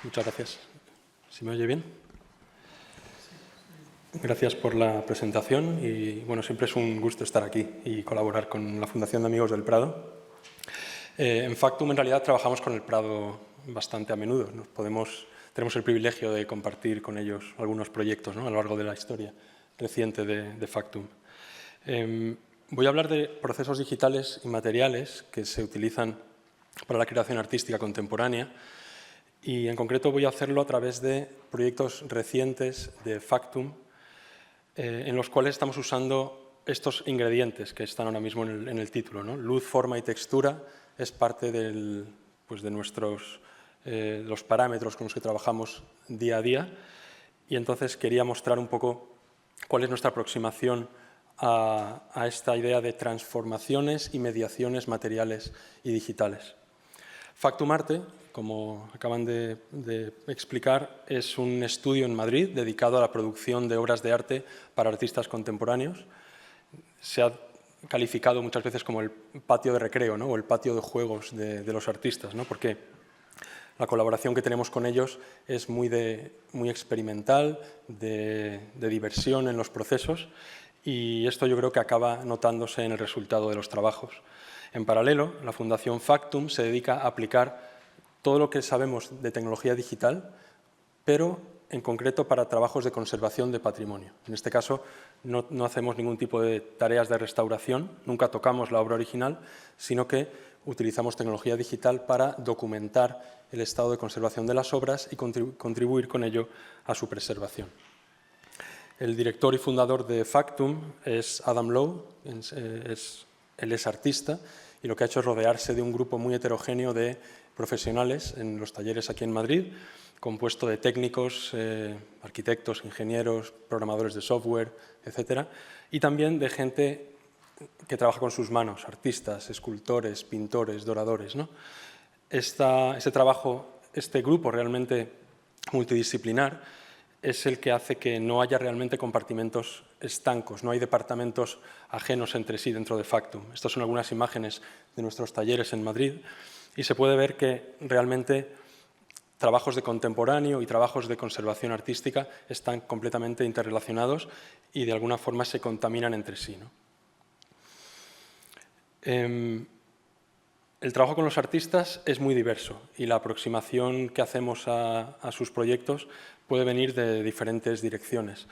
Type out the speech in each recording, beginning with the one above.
Muchas gracias. ¿Se me oye bien? Gracias por la presentación y bueno, siempre es un gusto estar aquí y colaborar con la Fundación de Amigos del Prado. En Factum en realidad trabajamos con el Prado bastante a menudo. Tenemos el privilegio de compartir con ellos algunos proyectos, ¿no?, a lo largo de la historia reciente de Factum. Voy a hablar de procesos digitales y materiales que se utilizan para la creación artística contemporánea y en concreto voy a hacerlo a través de proyectos recientes de Factum en los cuales estamos usando estos ingredientes que están ahora mismo en el título, ¿no? Luz, forma y textura es parte de los parámetros con los que trabajamos día a día y entonces quería mostrar un poco cuál es nuestra aproximación a esta idea de transformaciones y mediaciones materiales y digitales. Factum Arte, como acaban de explicar, es un estudio en Madrid dedicado a la producción de obras de arte para artistas contemporáneos. Se ha calificado muchas veces como el patio de recreo, ¿no?, o el patio de juegos de los artistas, ¿no?, porque la colaboración que tenemos con ellos es muy experimental, de diversión en los procesos y esto yo creo que acaba notándose en el resultado de los trabajos. En paralelo, la Fundación Factum se dedica a aplicar todo lo que sabemos de tecnología digital, pero en concreto para trabajos de conservación de patrimonio. En este caso, no hacemos ningún tipo de tareas de restauración, nunca tocamos la obra original, sino que utilizamos tecnología digital para documentar el estado de conservación de las obras y contribuir con ello a su preservación. El director y fundador de Factum es Adam Lowe, él es artista y lo que ha hecho es rodearse de un grupo muy heterogéneo de profesionales en los talleres aquí en Madrid, compuesto de técnicos, arquitectos, ingenieros, programadores de software, etcétera, y también de gente que trabaja con sus manos, artistas, escultores, pintores, doradores, ¿no? Este grupo realmente multidisciplinar es el que hace que no haya realmente compartimentos estancos, no hay departamentos ajenos entre sí dentro de Factum. Estas son algunas imágenes de nuestros talleres en Madrid y se puede ver que realmente trabajos de contemporáneo y trabajos de conservación artística están completamente interrelacionados y de alguna forma se contaminan entre sí, ¿no? El trabajo con los artistas es muy diverso y la aproximación que hacemos a sus proyectos puede venir de diferentes direcciones.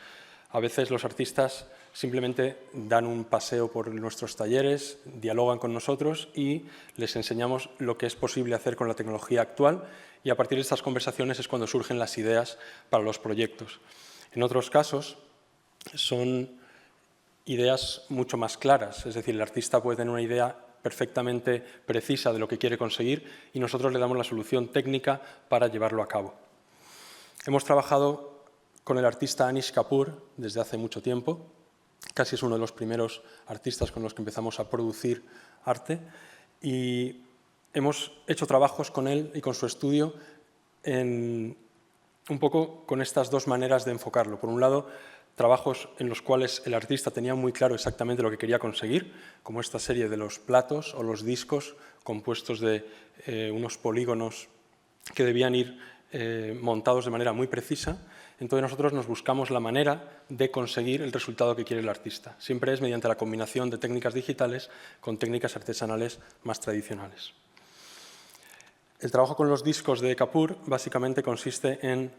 A veces los artistas simplemente dan un paseo por nuestros talleres, dialogan con nosotros y les enseñamos lo que es posible hacer con la tecnología actual y a partir de estas conversaciones es cuando surgen las ideas para los proyectos. En otros casos son ideas mucho más claras, es decir, el artista puede tener una idea perfectamente precisa de lo que quiere conseguir y nosotros le damos la solución técnica para llevarlo a cabo. Hemos trabajado con el artista Anish Kapoor desde hace mucho tiempo, casi es uno de los primeros artistas con los que empezamos a producir arte y hemos hecho trabajos con él y con su estudio un poco con estas dos maneras de enfocarlo. Por un lado, trabajos en los cuales el artista tenía muy claro exactamente lo que quería conseguir, como esta serie de los platos o los discos compuestos de unos polígonos que debían ir montados de manera muy precisa. Entonces nosotros nos buscamos la manera de conseguir el resultado que quiere el artista. Siempre es mediante la combinación de técnicas digitales con técnicas artesanales más tradicionales. El trabajo con los discos de Kapoor básicamente consiste en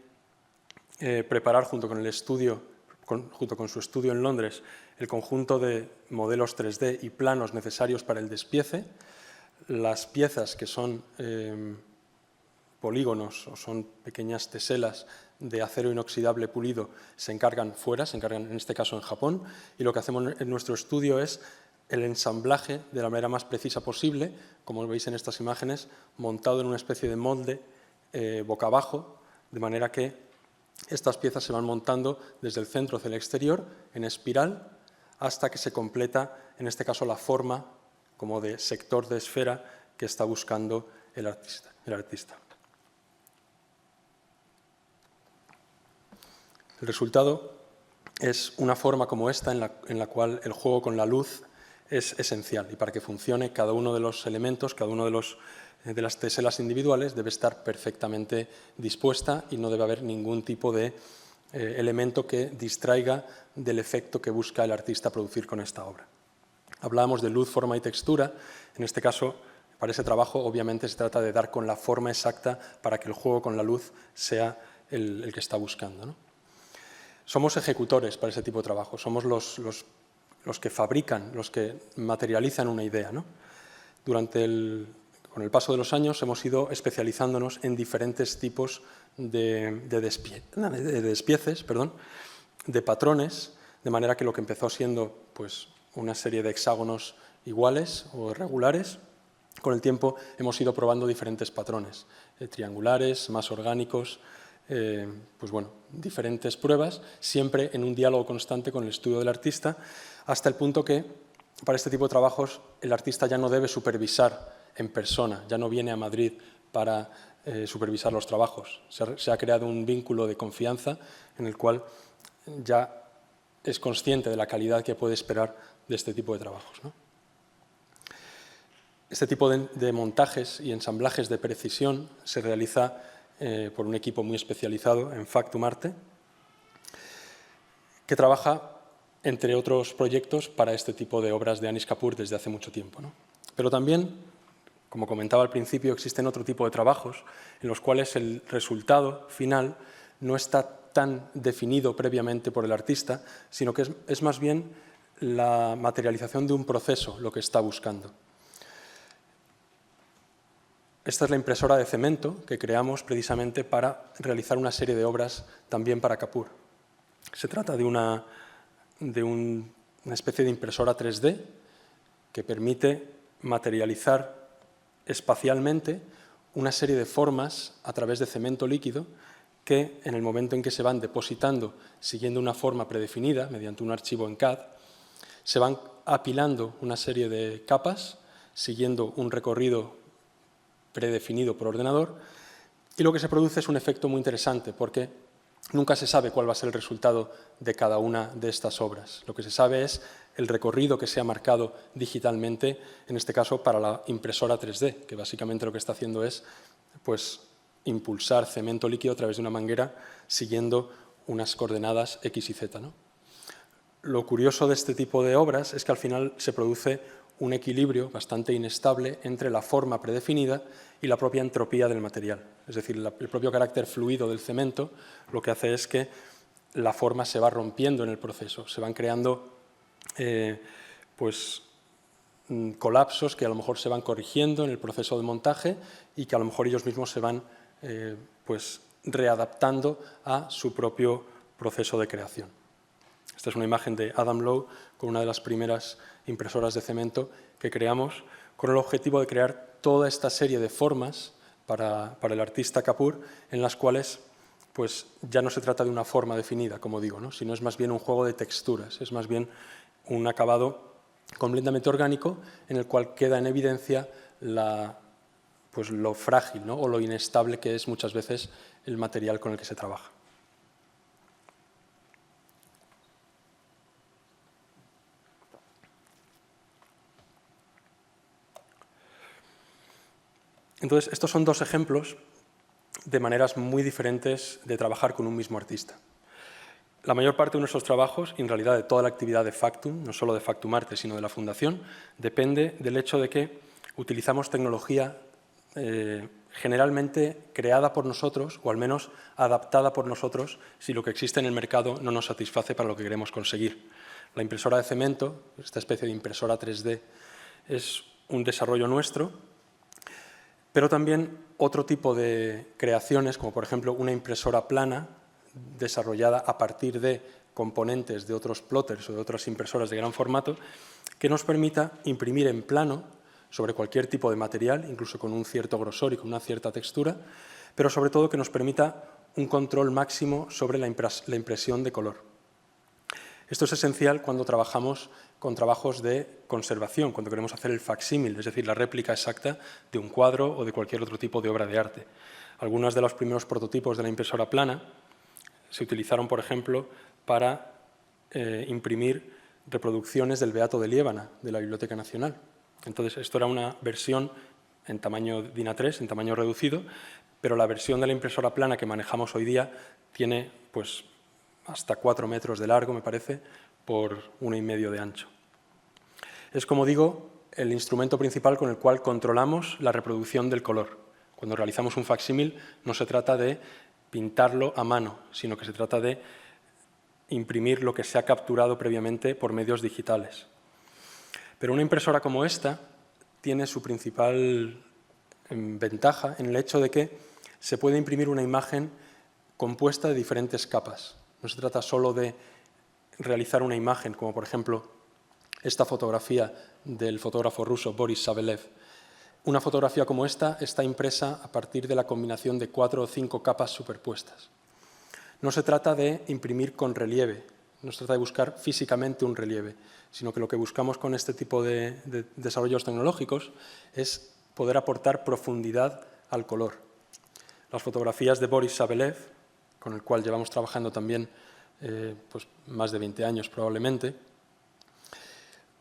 preparar junto con su estudio en Londres el conjunto de modelos 3D y planos necesarios para el despiece. Las piezas que son polígonos o son pequeñas teselas de acero inoxidable pulido se encargan fuera, se encargan en este caso en Japón y lo que hacemos en nuestro estudio es el ensamblaje de la manera más precisa posible, como veis en estas imágenes, montado en una especie de molde boca abajo, de manera que estas piezas se van montando desde el centro hacia el exterior en espiral hasta que se completa, en este caso, la forma como de sector de esfera que está buscando el artista. El resultado es una forma como esta en la cual el juego con la luz es esencial y para que funcione cada uno de los elementos, cada uno de los de las teselas individuales debe estar perfectamente dispuesta y no debe haber ningún tipo de elemento que distraiga del efecto que busca el artista producir con esta obra. Hablábamos de luz, forma y textura. En este caso, para ese trabajo, obviamente se trata de dar con la forma exacta para que el juego con la luz sea el que está buscando, ¿no? Somos ejecutores para ese tipo de trabajo, somos los que fabrican, los que materializan una idea, ¿no? Con el paso de los años hemos ido especializándonos en diferentes tipos de despieces, de patrones, de manera que lo que empezó siendo pues, una serie de hexágonos iguales o regulares, con el tiempo hemos ido probando diferentes patrones, triangulares, más orgánicos, pues bueno, diferentes pruebas, siempre en un diálogo constante con el estudio del artista, hasta el punto que para este tipo de trabajos el artista ya no debe supervisar en persona, ya no viene a Madrid para supervisar los trabajos. Se ha creado un vínculo de confianza en el cual ya es consciente de la calidad que puede esperar de este tipo de trabajos, ¿no? Este tipo de montajes y ensamblajes de precisión se realiza por un equipo muy especializado en Factum Arte, que trabaja, entre otros proyectos, para este tipo de obras de Anish Kapoor desde hace mucho tiempo, ¿no? Pero también, como comentaba al principio, existen otro tipo de trabajos en los cuales el resultado final no está tan definido previamente por el artista, sino que es más bien la materialización de un proceso lo que está buscando. Esta es la impresora de cemento que creamos precisamente para realizar una serie de obras también para Kapoor. Se trata de una especie de impresora 3D que permite materializar espacialmente una serie de formas a través de cemento líquido que, en el momento en que se van depositando siguiendo una forma predefinida mediante un archivo en CAD, se van apilando una serie de capas siguiendo un recorrido predefinido por ordenador, y lo que se produce es un efecto muy interesante porque nunca se sabe cuál va a ser el resultado de cada una de estas obras. Lo que se sabe es el recorrido que se ha marcado digitalmente, en este caso para la impresora 3D, que básicamente lo que está haciendo es pues, impulsar cemento líquido a través de una manguera siguiendo unas coordenadas X y Z, ¿no? Lo curioso de este tipo de obras es que al final se produce un equilibrio bastante inestable entre la forma predefinida y la propia entropía del material. Es decir, el propio carácter fluido del cemento lo que hace es que la forma se va rompiendo en el proceso, se van creando colapsos que a lo mejor se van corrigiendo en el proceso de montaje y que a lo mejor ellos mismos se van readaptando a su propio proceso de creación. Esta es una imagen de Adam Lowe con una de las primeras impresoras de cemento que creamos con el objetivo de crear toda esta serie de formas para el artista Kapoor en las cuales pues, ya no se trata de una forma definida, como digo, ¿no? Sino es más bien un juego de texturas, es más bien un acabado completamente orgánico en el cual queda en evidencia lo frágil, ¿no? O lo inestable que es muchas veces el material con el que se trabaja. Entonces, estos son dos ejemplos de maneras muy diferentes de trabajar con un mismo artista. La mayor parte de nuestros trabajos, y en realidad de toda la actividad de Factum, no solo de Factum Arte, sino de la Fundación, depende del hecho de que utilizamos tecnología generalmente creada por nosotros, o al menos adaptada por nosotros, si lo que existe en el mercado no nos satisface para lo que queremos conseguir. La impresora de cemento, esta especie de impresora 3D, es un desarrollo nuestro, pero también otro tipo de creaciones, como por ejemplo una impresora plana, desarrollada a partir de componentes de otros plotters o de otras impresoras de gran formato, que nos permita imprimir en plano sobre cualquier tipo de material, incluso con un cierto grosor y con una cierta textura, pero sobre todo que nos permita un control máximo sobre la impresión de color. Esto es esencial cuando trabajamos con trabajos de conservación, cuando queremos hacer el facsímil, es decir, la réplica exacta de un cuadro o de cualquier otro tipo de obra de arte. Algunos de los primeros prototipos de la impresora plana se utilizaron, por ejemplo, para imprimir reproducciones del Beato de Liébana, de la Biblioteca Nacional. Entonces, esto era una versión en tamaño DIN A3, en tamaño reducido, pero la versión de la impresora plana que manejamos hoy día tiene pues, hasta 4 metros de largo, me parece, por 1,5 de ancho. Es, como digo, el instrumento principal con el cual controlamos la reproducción del color. Cuando realizamos un facsímil no se trata de pintarlo a mano, sino que se trata de imprimir lo que se ha capturado previamente por medios digitales. Pero una impresora como esta tiene su principal ventaja en el hecho de que se puede imprimir una imagen compuesta de diferentes capas. No se trata solo de realizar una imagen, como por ejemplo esta fotografía del fotógrafo ruso Boris Sabelev. Una fotografía como esta está impresa a partir de la combinación de 4 o 5 capas superpuestas. No se trata de imprimir con relieve, no se trata de buscar físicamente un relieve, sino que lo que buscamos con este tipo de desarrollos tecnológicos es poder aportar profundidad al color. Las fotografías de Boris Sabelev, con el cual llevamos trabajando también pues más de 20 años probablemente,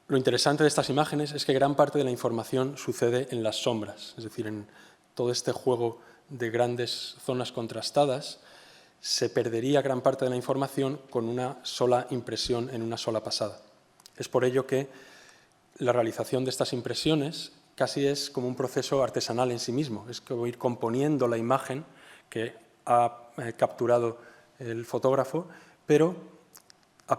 lo interesante de estas imágenes es que gran parte de la información sucede en las sombras, es decir, en todo este juego de grandes zonas contrastadas, se perdería gran parte de la información con una sola impresión en una sola pasada. Es por ello que la realización de estas impresiones casi es como un proceso artesanal en sí mismo, es como ir componiendo la imagen que ha capturado el fotógrafo, pero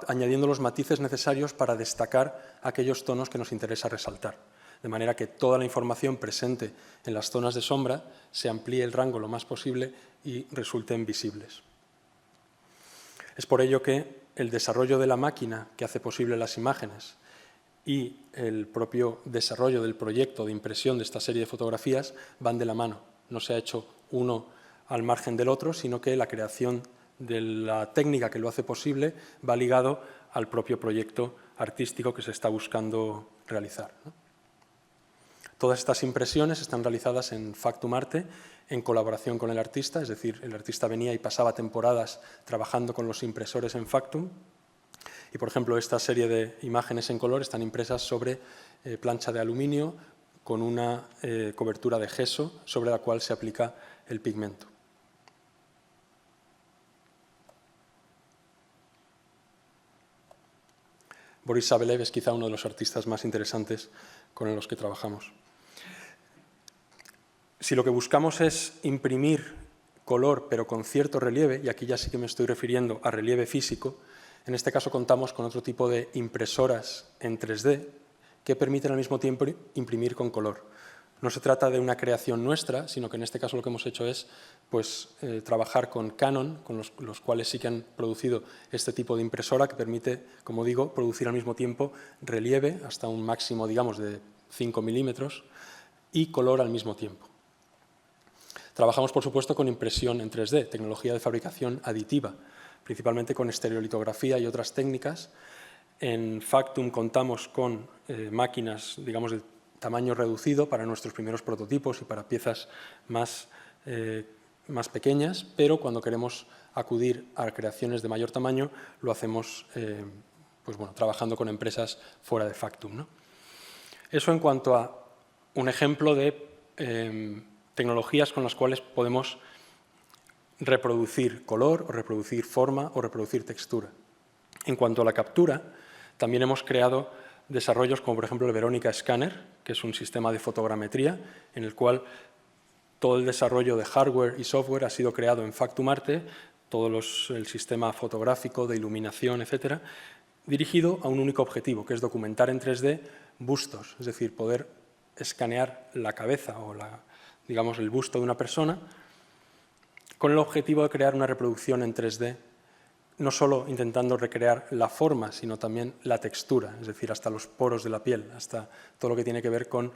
añadiendo los matices necesarios para destacar aquellos tonos que nos interesa resaltar, de manera que toda la información presente en las zonas de sombra se amplíe el rango lo más posible y resulten visibles. Es por ello que el desarrollo de la máquina que hace posible las imágenes y el propio desarrollo del proyecto de impresión de esta serie de fotografías van de la mano. No se ha hecho uno al margen del otro, sino que la creación de la técnica que lo hace posible va ligado al propio proyecto artístico que se está buscando realizar, ¿no? Todas estas impresiones están realizadas en Factum Arte en colaboración con el artista, es decir, el artista venía y pasaba temporadas trabajando con los impresores en Factum y, por ejemplo, esta serie de imágenes en color están impresas sobre plancha de aluminio con una cobertura de gesso sobre la cual se aplica el pigmento. Boris Sabelev es quizá uno de los artistas más interesantes con los que trabajamos. Si lo que buscamos es imprimir color pero con cierto relieve, y aquí ya sí que me estoy refiriendo a relieve físico, en este caso contamos con otro tipo de impresoras en 3D que permiten al mismo tiempo imprimir con color. No se trata de una creación nuestra, sino que en este caso lo que hemos hecho es trabajar con Canon, con los cuales sí que han producido este tipo de impresora que permite, como digo, producir al mismo tiempo relieve hasta un máximo, digamos, de 5 milímetros y color al mismo tiempo. Trabajamos, por supuesto, con impresión en 3D, tecnología de fabricación aditiva, principalmente con estereolitografía y otras técnicas. En Factum contamos con máquinas, digamos, de tamaño reducido para nuestros primeros prototipos y para piezas más pequeñas, pero cuando queremos acudir a creaciones de mayor tamaño lo hacemos trabajando con empresas fuera de Factum, ¿no? Eso en cuanto a un ejemplo de tecnologías con las cuales podemos reproducir color o reproducir forma o reproducir textura. En cuanto a la captura, también hemos creado desarrollos como por ejemplo el Veronica Scanner, que es un sistema de fotogrametría en el cual todo el desarrollo de hardware y software ha sido creado en Factum Arte, todo el sistema fotográfico, de iluminación, etcétera, dirigido a un único objetivo, que es documentar en 3D bustos, es decir, poder escanear la cabeza o digamos, el busto de una persona con el objetivo de crear una reproducción en 3D, no solo intentando recrear la forma, sino también la textura, es decir, hasta los poros de la piel, hasta todo lo que tiene que ver con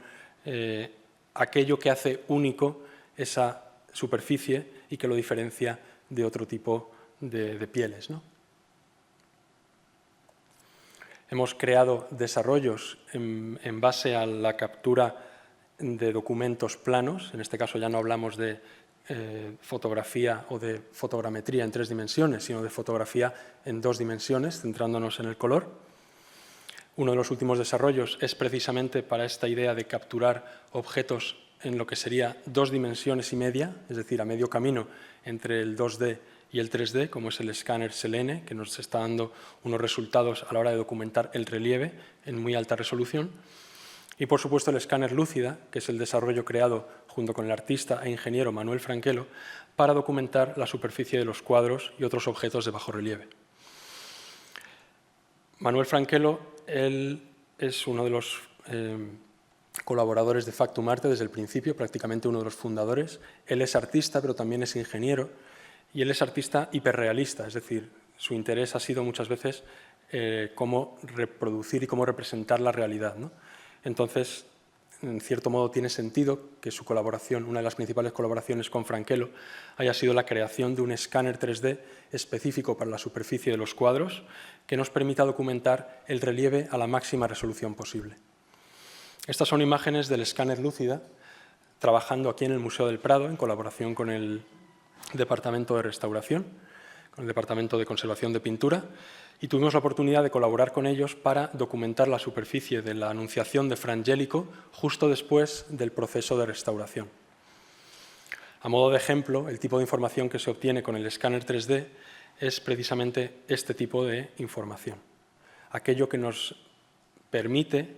aquello que hace único esa superficie y que lo diferencia de otro tipo de pieles, ¿no? Hemos creado desarrollos en base a la captura de documentos planos, en este caso ya no hablamos de fotografía o de fotogrametría en 3 dimensiones, sino de fotografía en 2 dimensiones, centrándonos en el color. Uno de los últimos desarrollos es precisamente para esta idea de capturar objetos en lo que sería 2,5 dimensiones, es decir, a medio camino entre el 2D y el 3D, como es el escáner Selene, que nos está dando unos resultados a la hora de documentar el relieve en muy alta resolución. Y, por supuesto, el escáner Lúcida, que es el desarrollo creado junto con el artista e ingeniero Manuel Franquelo para documentar la superficie de los cuadros y otros objetos de bajo relieve. Manuel Franquelo, él es uno de los colaboradores de Factum Arte desde el principio, prácticamente uno de los fundadores. Él es artista, pero también es ingeniero, y él es artista hiperrealista, es decir, su interés ha sido muchas veces cómo reproducir y cómo representar la realidad, ¿no? Entonces, en cierto modo tiene sentido que su colaboración, una de las principales colaboraciones con Franquelo, haya sido la creación de un escáner 3D específico para la superficie de los cuadros que nos permita documentar el relieve a la máxima resolución posible. Estas son imágenes del escáner Lúcida, trabajando aquí en el Museo del Prado en colaboración con el Departamento de Restauración, con el Departamento de Conservación de Pintura, y tuvimos la oportunidad de colaborar con ellos para documentar la superficie de la Anunciación de Fra Angelico justo después del proceso de restauración. A modo de ejemplo, el tipo de información que se obtiene con el escáner 3D es precisamente este tipo de información, aquello que nos permite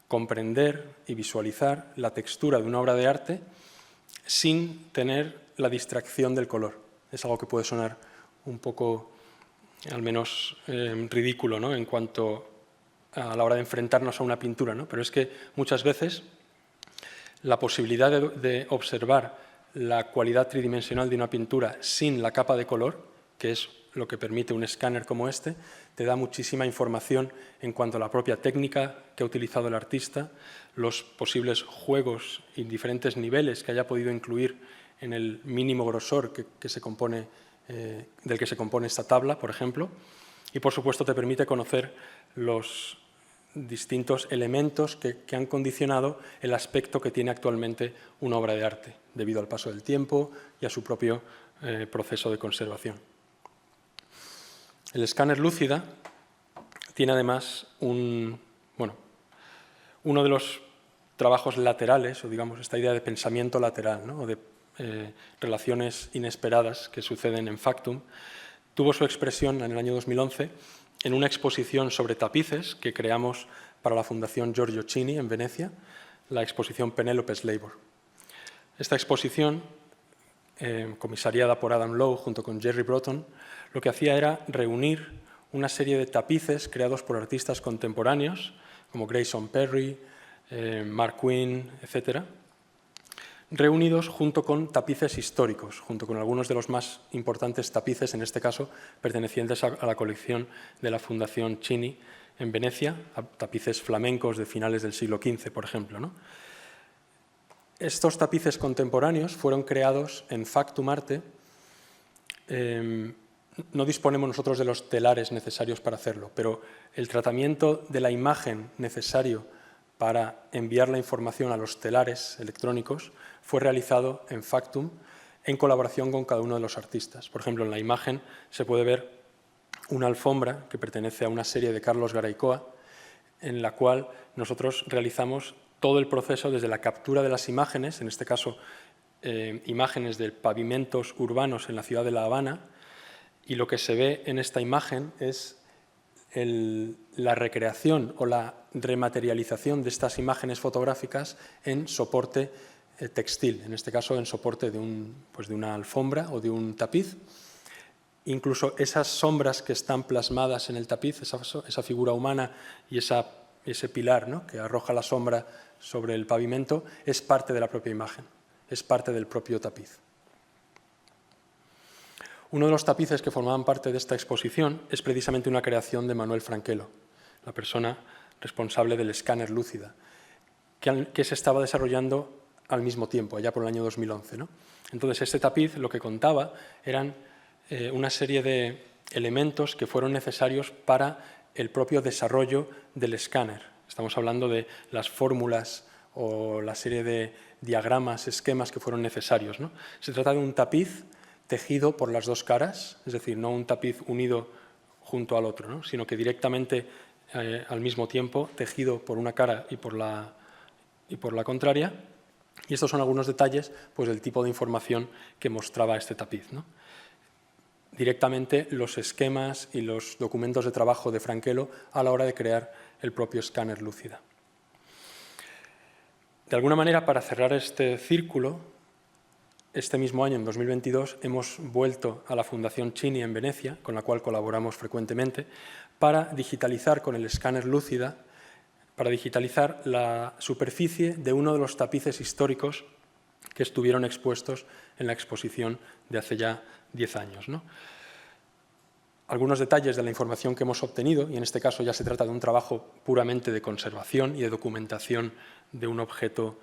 comprender y visualizar la textura de una obra de arte sin tener la distracción del color. Es algo que puede sonar un poco, al menos ridículo, ¿no?, en cuanto a la hora de enfrentarnos a una pintura, ¿no? Pero es que muchas veces la posibilidad de observar la cualidad tridimensional de una pintura sin la capa de color, que es lo que permite un escáner como este, te da muchísima información en cuanto a la propia técnica que ha utilizado el artista, los posibles juegos y diferentes niveles que haya podido incluir en el mínimo grosor del que se compone esta tabla, por ejemplo, y por supuesto te permite conocer los distintos elementos que han condicionado el aspecto que tiene actualmente una obra de arte, debido al paso del tiempo y a su propio proceso de conservación. El escáner Lúcida tiene además uno de los trabajos laterales, o digamos esta idea de pensamiento lateral, ¿no?, o de relaciones inesperadas que suceden en Factum, tuvo su expresión en el año 2011 en una exposición sobre tapices que creamos para la Fundación Giorgio Chini en Venecia, la exposición Penelope's Labor. Esta exposición, comisariada por Adam Lowe junto con Jerry Broughton, lo que hacía era reunir una serie de tapices creados por artistas contemporáneos, como Grayson Perry, Mark Quinn, etc., reunidos junto con tapices históricos, junto con algunos de los más importantes tapices, en este caso pertenecientes a la colección de la Fundación Chini en Venecia, tapices flamencos de finales del siglo XV, por ejemplo, ¿no? Estos tapices contemporáneos fueron creados en Factum Arte. No disponemos nosotros de los telares necesarios para hacerlo, pero el tratamiento de la imagen necesario para enviar la información a los telares electrónicos fue realizado en Factum en colaboración con cada uno de los artistas. Por ejemplo, en la imagen se puede ver una alfombra que pertenece a una serie de Carlos Garaycoa, en la cual nosotros realizamos todo el proceso desde la captura de las imágenes, en este caso imágenes de pavimentos urbanos en la ciudad de La Habana, y lo que se ve en esta imagen es la recreación o la rematerialización de estas imágenes fotográficas en soporte textil, en este caso en soporte de una alfombra o de un tapiz. Incluso esas sombras que están plasmadas en el tapiz, esa figura humana y ese pilar, ¿no?, que arroja la sombra sobre el pavimento, es parte de la propia imagen, es parte del propio tapiz. Uno de los tapices que formaban parte de esta exposición es precisamente una creación de Manuel Franquelo, la persona responsable del escáner Lúcida, que se estaba desarrollando al mismo tiempo, allá por el año 2011, ¿no? Entonces, este tapiz lo que contaba eran una serie de elementos que fueron necesarios para el propio desarrollo del escáner. Estamos hablando de las fórmulas o la serie de diagramas, esquemas que fueron necesarios, ¿no? Se trata de un tapiz tejido por las dos caras, es decir, no un tapiz unido junto al otro, ¿no?, sino que directamente al mismo tiempo tejido por una cara y por la contraria, Y estos son algunos detalles pues, del tipo de información que mostraba este tapiz, ¿no? Directamente los esquemas y los documentos de trabajo de Franquelo a la hora de crear el propio escáner Lúcida. De alguna manera, para cerrar este círculo, este mismo año, en 2022, hemos vuelto a la Fundación Chini en Venecia, con la cual colaboramos frecuentemente, para digitalizar con el escáner Lúcida, para digitalizar la superficie de uno de los tapices históricos que estuvieron expuestos en la exposición de hace ya 10 años, ¿no? Algunos detalles de la información que hemos obtenido, y en este caso ya se trata de un trabajo puramente de conservación y de documentación de un objeto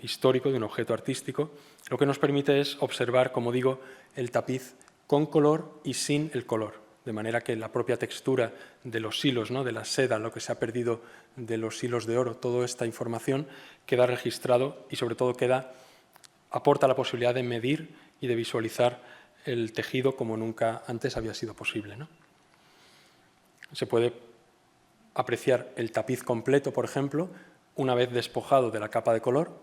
histórico, de un objeto artístico, lo que nos permite es observar, como digo, el tapiz con color y sin el color, de manera que la propia textura de los hilos, ¿no?, de la seda, lo que se ha perdido de los hilos de oro, toda esta información queda registrado y sobre todo aporta la posibilidad de medir y de visualizar el tejido como nunca antes había sido posible, ¿no? Se puede apreciar el tapiz completo, por ejemplo, una vez despojado de la capa de color,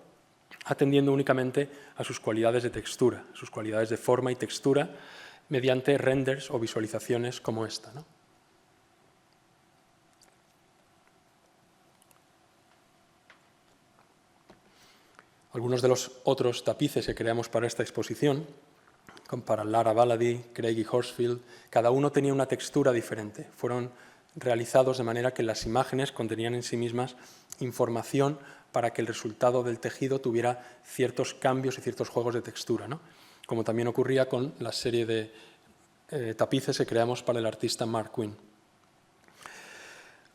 atendiendo únicamente a sus cualidades de textura, sus cualidades de forma y textura, mediante renders o visualizaciones como esta, ¿no? Algunos de los otros tapices que creamos para esta exposición, como para Lara Baladi, Craig y Horsfield, cada uno tenía una textura diferente. Fueron realizados de manera que las imágenes contenían en sí mismas información para que el resultado del tejido tuviera ciertos cambios y ciertos juegos de textura, ¿no? Como también ocurría con la serie de tapices que creamos para el artista Mark Quinn.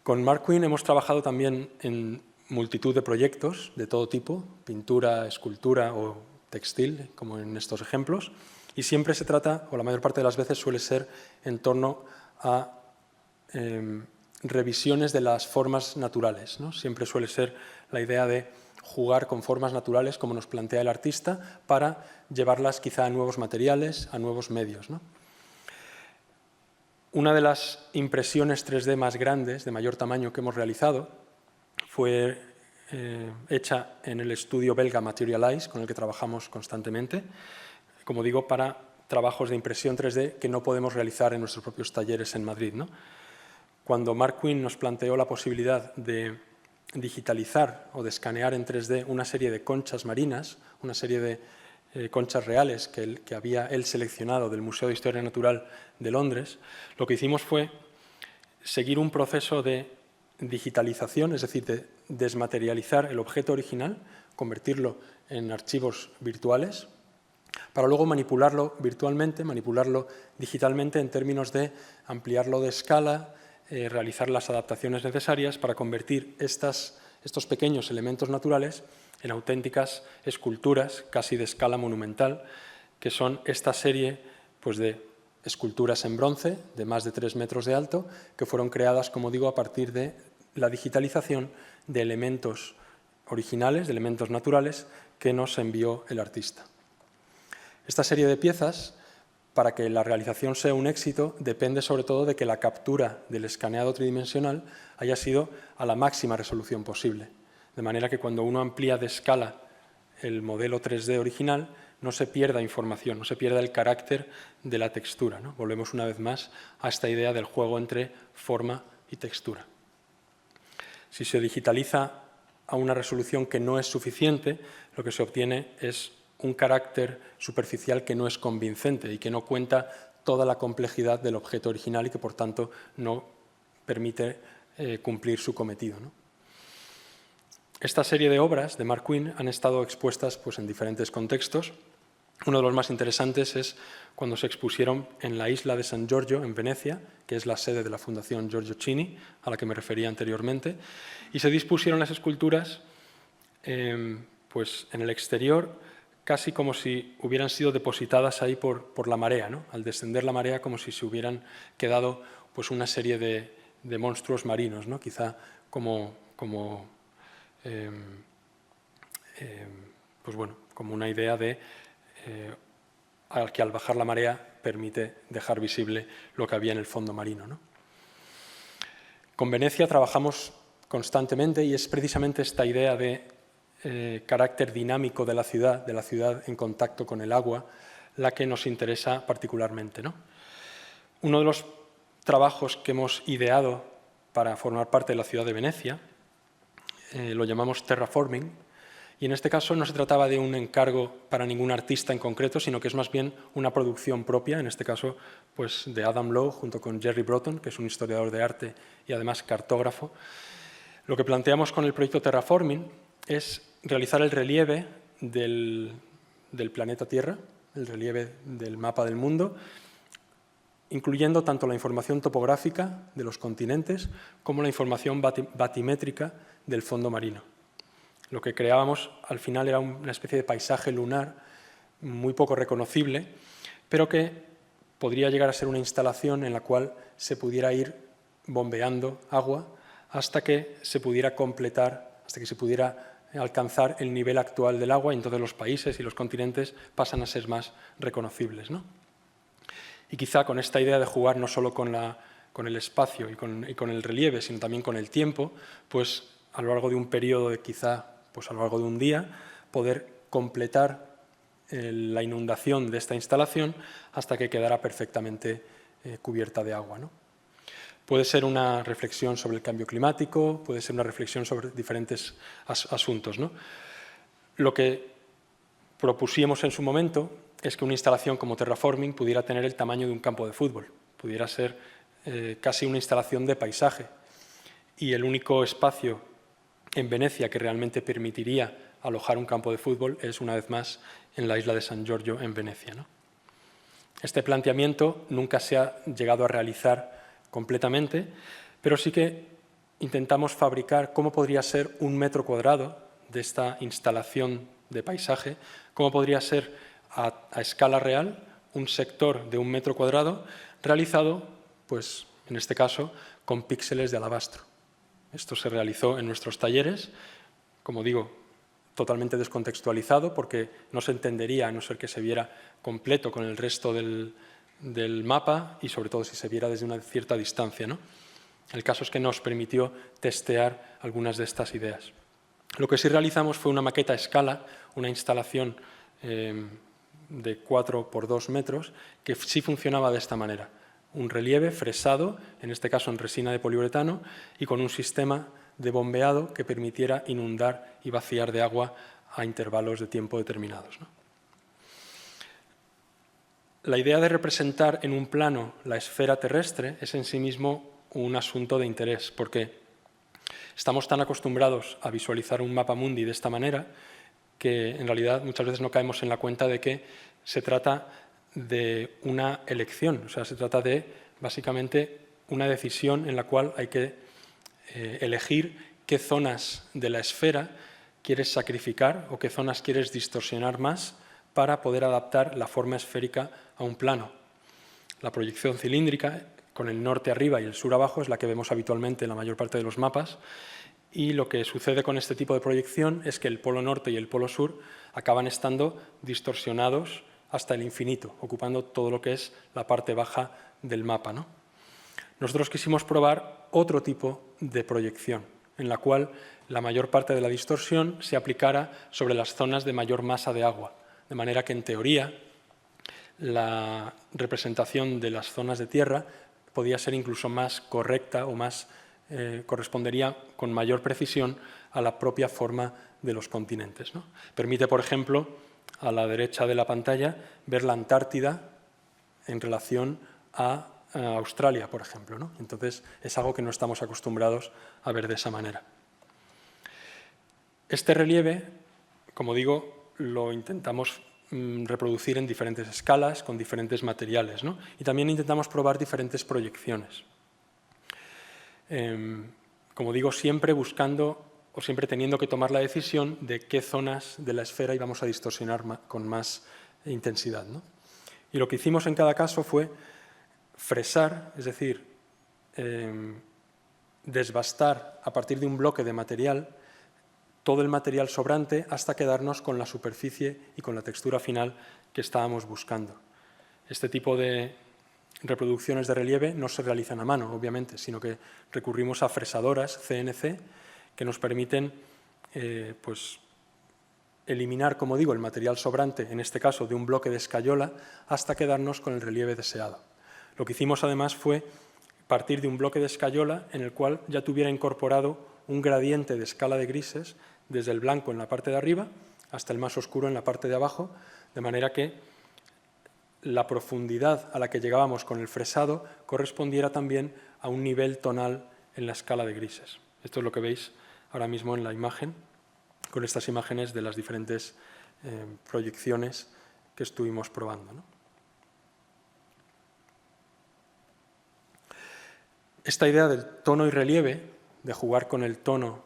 Con Mark Quinn hemos trabajado también en multitud de proyectos de todo tipo, pintura, escultura o textil, como en estos ejemplos, y siempre se trata, o la mayor parte de las veces suele ser, en torno a revisiones de las formas naturales, ¿no? Siempre suele ser la idea de jugar con formas naturales, como nos plantea el artista, para llevarlas quizá a nuevos materiales, a nuevos medios, ¿no? Una de las impresiones 3D más grandes, de mayor tamaño que hemos realizado, fue hecha en el estudio belga Materialize, con el que trabajamos constantemente, como digo, para trabajos de impresión 3D que no podemos realizar en nuestros propios talleres en Madrid, ¿no? Cuando Mark Quinn nos planteó la posibilidad de digitalizar o de escanear en 3D una serie de conchas marinas, una serie de conchas reales que había él seleccionado del Museo de Historia Natural de Londres, lo que hicimos fue seguir un proceso de digitalización, es decir, de desmaterializar el objeto original, convertirlo en archivos virtuales, para luego manipularlo virtualmente, manipularlo digitalmente en términos de ampliarlo de escala, realizar las adaptaciones necesarias para convertir estos pequeños elementos naturales en auténticas esculturas casi de escala monumental, que son esta serie pues, de esculturas en bronce de más de 3 metros de alto, que fueron creadas, como digo, a partir de la digitalización de elementos originales, de elementos naturales, que nos envió el artista. Esta serie de piezas, para que la realización sea un éxito, depende sobre todo de que la captura del escaneado tridimensional haya sido a la máxima resolución posible. De manera que cuando uno amplía de escala el modelo 3D original, no se pierda información, no se pierda el carácter de la textura, ¿no? Volvemos una vez más a esta idea del juego entre forma y textura. Si se digitaliza a una resolución que no es suficiente, lo que se obtiene es un carácter superficial que no es convincente y que no cuenta toda la complejidad del objeto original y que, por tanto, no permite cumplir su cometido, ¿no? Esta serie de obras de Mark Quinn han estado expuestas pues, en diferentes contextos. Uno de los más interesantes es cuando se expusieron en la isla de San Giorgio, en Venecia, que es la sede de la Fundación Giorgio Chini, a la que me refería anteriormente, y se dispusieron las esculturas pues, en el exterior, casi como si hubieran sido depositadas ahí por la marea, ¿no? Al descender la marea, como si se hubieran quedado pues, una serie de monstruos marinos, ¿no? Quizá como pues bueno, como una idea de que al bajar la marea permite dejar visible lo que había en el fondo marino, ¿no? Con Venecia trabajamos constantemente y es precisamente esta idea de carácter dinámico de la ciudad en contacto con el agua, la que nos interesa particularmente, ¿no? Uno de los trabajos que hemos ideado para formar parte de la ciudad de Venecia lo llamamos terraforming, y en este caso no se trataba de un encargo para ningún artista en concreto, sino que es más bien una producción propia, en este caso pues, de Adam Lowe junto con Jerry Broughton, que es un historiador de arte y además cartógrafo. Lo que planteamos con el proyecto terraforming es realizar el relieve del planeta Tierra, el relieve del mapa del mundo, incluyendo tanto la información topográfica de los continentes como la información batimétrica del fondo marino. Lo que creábamos al final era una especie de paisaje lunar muy poco reconocible, pero que podría llegar a ser una instalación en la cual se pudiera ir bombeando agua hasta que se pudiera completar, hasta que se pudiera alcanzar el nivel actual del agua, y entonces los países y los continentes pasan a ser más reconocibles, ¿no? Y quizá con esta idea de jugar no solo con el espacio y con el relieve, sino también con el tiempo, pues a lo largo de un periodo de quizá, pues a lo largo de un día, poder completar la inundación de esta instalación hasta que quedara perfectamente cubierta de agua, ¿no? Puede ser una reflexión sobre el cambio climático, puede ser una reflexión sobre diferentes asuntos, ¿no? Lo que propusimos en su momento es que una instalación como terraforming pudiera tener el tamaño de un campo de fútbol, pudiera ser casi una instalación de paisaje, y el único espacio en Venecia que realmente permitiría alojar un campo de fútbol es, una vez más, en la isla de San Giorgio, en Venecia, ¿no? Este planteamiento nunca se ha llegado a realizar completamente, pero sí que intentamos fabricar cómo podría ser un metro cuadrado de esta instalación de paisaje, cómo podría ser a escala real un sector de 1 metro cuadrado realizado, pues en este caso, con píxeles de alabastro. Esto se realizó en nuestros talleres, como digo, totalmente descontextualizado porque no se entendería a no ser que se viera completo con el resto del mapa y sobre todo si se viera desde una cierta distancia, ¿no? El caso es que nos permitió testear algunas de estas ideas. Lo que sí realizamos fue una maqueta a escala, una instalación de 4 por 2 metros que sí funcionaba de esta manera. Un relieve fresado, en este caso en resina de poliuretano, y con un sistema de bombeado que permitiera inundar y vaciar de agua a intervalos de tiempo determinados, ¿no? La idea de representar en un plano la esfera terrestre es en sí mismo un asunto de interés, porque estamos tan acostumbrados a visualizar un mapa mundi de esta manera que en realidad muchas veces no caemos en la cuenta de que se trata de una elección, o sea, se trata de básicamente una decisión en la cual hay que elegir qué zonas de la esfera quieres sacrificar o qué zonas quieres distorsionar más para poder adaptar la forma esférica a un plano. La proyección cilíndrica, con el norte arriba y el sur abajo, es la que vemos habitualmente en la mayor parte de los mapas, y lo que sucede con este tipo de proyección es que el polo norte y el polo sur acaban estando distorsionados hasta el infinito, ocupando todo lo que es la parte baja del mapa, ¿no? Nosotros quisimos probar otro tipo de proyección, en la cual la mayor parte de la distorsión se aplicara sobre las zonas de mayor masa de agua, de manera que, en teoría, la representación de las zonas de tierra podía ser incluso más correcta o más correspondería con mayor precisión a la propia forma de los continentes, ¿no? Permite, por ejemplo, a la derecha de la pantalla, ver la Antártida en relación a Australia, por ejemplo, ¿no? Entonces, es algo que no estamos acostumbrados a ver de esa manera. Este relieve, como digo, lo intentamos reproducir en diferentes escalas, con diferentes materiales, ¿no? Y también intentamos probar diferentes proyecciones. Como digo, siempre buscando o siempre teniendo que tomar la decisión de qué zonas de la esfera íbamos a distorsionar con más intensidad, ¿no? Y lo que hicimos en cada caso fue fresar, es decir, desbastar a partir de un bloque de material todo el material sobrante hasta quedarnos con la superficie y con la textura final que estábamos buscando. Este tipo de reproducciones de relieve no se realizan a mano, obviamente, sino que recurrimos a fresadoras CNC que nos permiten pues, eliminar, como digo, el material sobrante, en este caso de un bloque de escayola, hasta quedarnos con el relieve deseado. Lo que hicimos además fue partir de un bloque de escayola en el cual ya tuviera incorporado un gradiente de escala de grises desde el blanco en la parte de arriba hasta el más oscuro en la parte de abajo, de manera que la profundidad a la que llegábamos con el fresado correspondiera también a un nivel tonal en la escala de grises. Esto es lo que veis ahora mismo en la imagen, con estas imágenes de las diferentes proyecciones que estuvimos probando, ¿no? Esta idea del tono y relieve, de jugar con el tono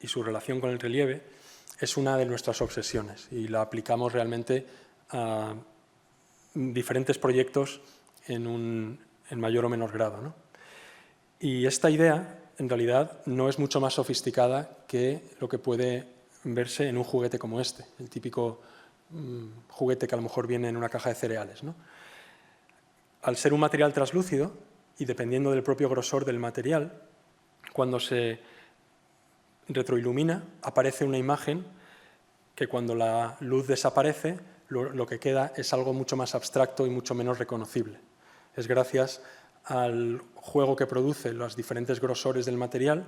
y su relación con el relieve, es una de nuestras obsesiones y la aplicamos realmente a diferentes proyectos en mayor o menor grado, ¿no? Y esta idea, en realidad, no es mucho más sofisticada que lo que puede verse en un juguete como este, el típico juguete que a lo mejor viene en una caja de cereales, ¿no? Al ser un material translúcido, y dependiendo del propio grosor del material, cuando se retroilumina, aparece una imagen que cuando la luz desaparece, lo que queda es algo mucho más abstracto y mucho menos reconocible. Es gracias al juego que produce los diferentes grosores del material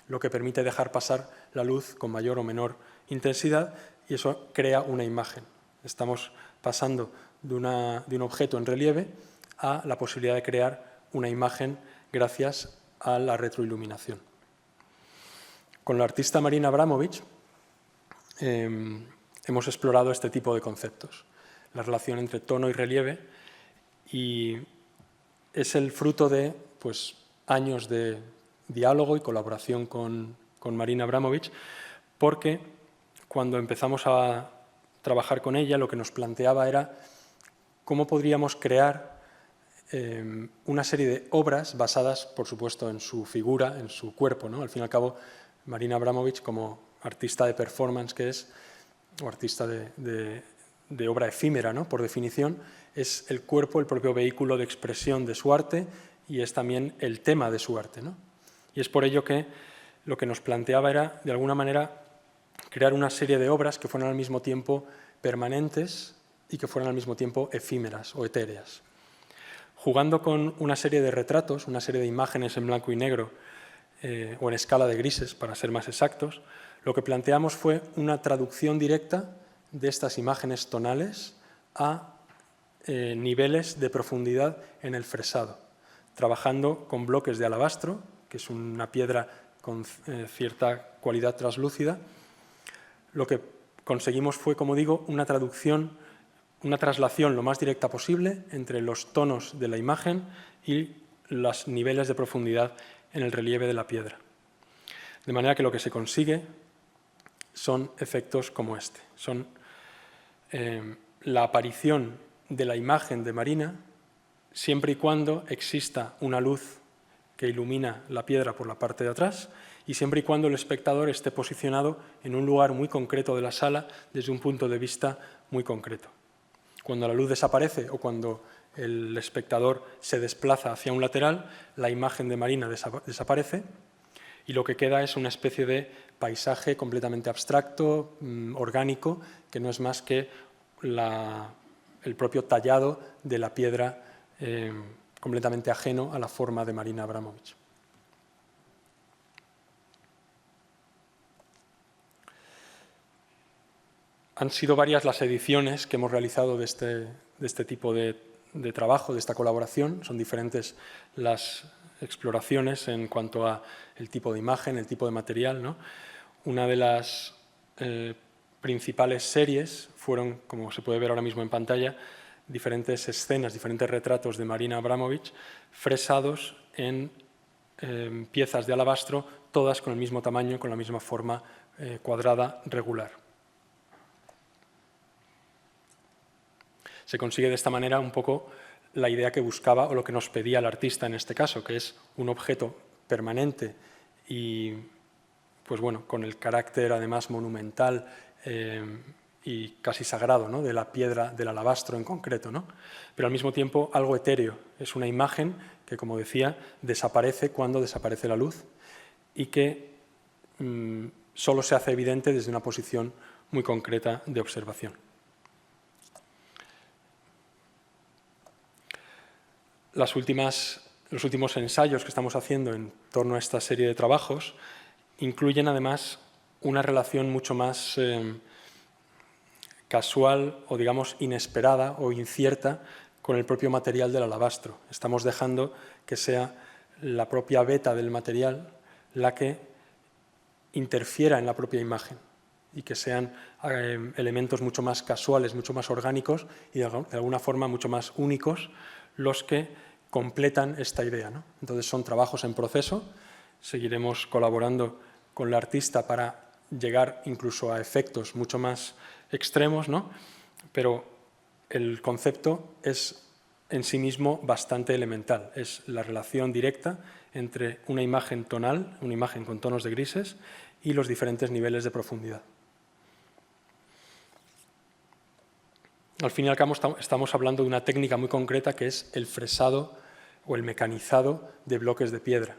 lo que permite dejar pasar la luz con mayor o menor intensidad y eso crea una imagen. Estamos pasando de un objeto en relieve a la posibilidad de crear una imagen gracias a la retroiluminación. Con la artista Marina Abramović hemos explorado este tipo de conceptos, la relación entre tono y relieve, y es el fruto de años de diálogo y colaboración con Marina Abramović, porque cuando empezamos a trabajar con ella lo que nos planteaba era cómo podríamos crear una serie de obras basadas, por supuesto, en su figura, en su cuerpo, ¿no? Al fin y al cabo, Marina Abramović, como artista de performance que es, o artista de obra efímera, ¿no? Por definición, es el cuerpo, el propio vehículo de expresión de su arte y es también el tema de su arte, ¿no? Y es por ello que lo que nos planteaba era, de alguna manera, crear una serie de obras que fueran al mismo tiempo permanentes y que fueran al mismo tiempo efímeras o etéreas. Jugando con una serie de retratos, una serie de imágenes en blanco y negro o en escala de grises, para ser más exactos, lo que planteamos fue una traducción directa de estas imágenes tonales a niveles de profundidad en el fresado, trabajando con bloques de alabastro, que es una piedra con cierta cualidad translúcida. Lo que conseguimos fue, como digo, una traslación lo más directa posible entre los tonos de la imagen y los niveles de profundidad en el relieve de la piedra. De manera que lo que se consigue son efectos como este. Son la aparición de la imagen de Marina siempre y cuando exista una luz que ilumina la piedra por la parte de atrás y siempre y cuando el espectador esté posicionado en un lugar muy concreto de la sala desde un punto de vista muy concreto. Cuando la luz desaparece o cuando el espectador se desplaza hacia un lateral, la imagen de Marina desaparece y lo que queda es una especie de paisaje completamente abstracto, orgánico, que no es más que el propio tallado de la piedra completamente ajeno a la forma de Marina Abramović. Han sido varias las ediciones que hemos realizado de este tipo de trabajo, de esta colaboración. Son diferentes las exploraciones en cuanto a el tipo de imagen, el tipo de material, ¿no? Una de las principales series fueron, como se puede ver ahora mismo en pantalla, diferentes escenas, diferentes retratos de Marina Abramović fresados en piezas de alabastro, todas con el mismo tamaño, con la misma forma cuadrada regular. Se consigue de esta manera un poco la idea que buscaba o lo que nos pedía el artista en este caso, que es un objeto permanente y pues bueno, con el carácter además monumental y casi sagrado, ¿no? De la piedra, del alabastro en concreto, ¿no? Pero al mismo tiempo algo etéreo. Es una imagen que, como decía, desaparece cuando desaparece la luz y que solo se hace evidente desde una posición muy concreta de observación. Los últimos ensayos que estamos haciendo en torno a esta serie de trabajos incluyen además una relación mucho más casual o, digamos, inesperada o incierta con el propio material del alabastro. Estamos dejando que sea la propia beta del material la que interfiera en la propia imagen y que sean elementos mucho más casuales, mucho más orgánicos y de alguna forma mucho más únicos los que completan esta idea, ¿no? Entonces son trabajos en proceso, seguiremos colaborando con la artista para llegar incluso a efectos mucho más extremos, ¿no? Pero el concepto es en sí mismo bastante elemental, es la relación directa entre una imagen tonal, una imagen con tonos de grises y los diferentes niveles de profundidad. Al fin y al cabo estamos hablando de una técnica muy concreta que es el fresado o el mecanizado de bloques de piedra.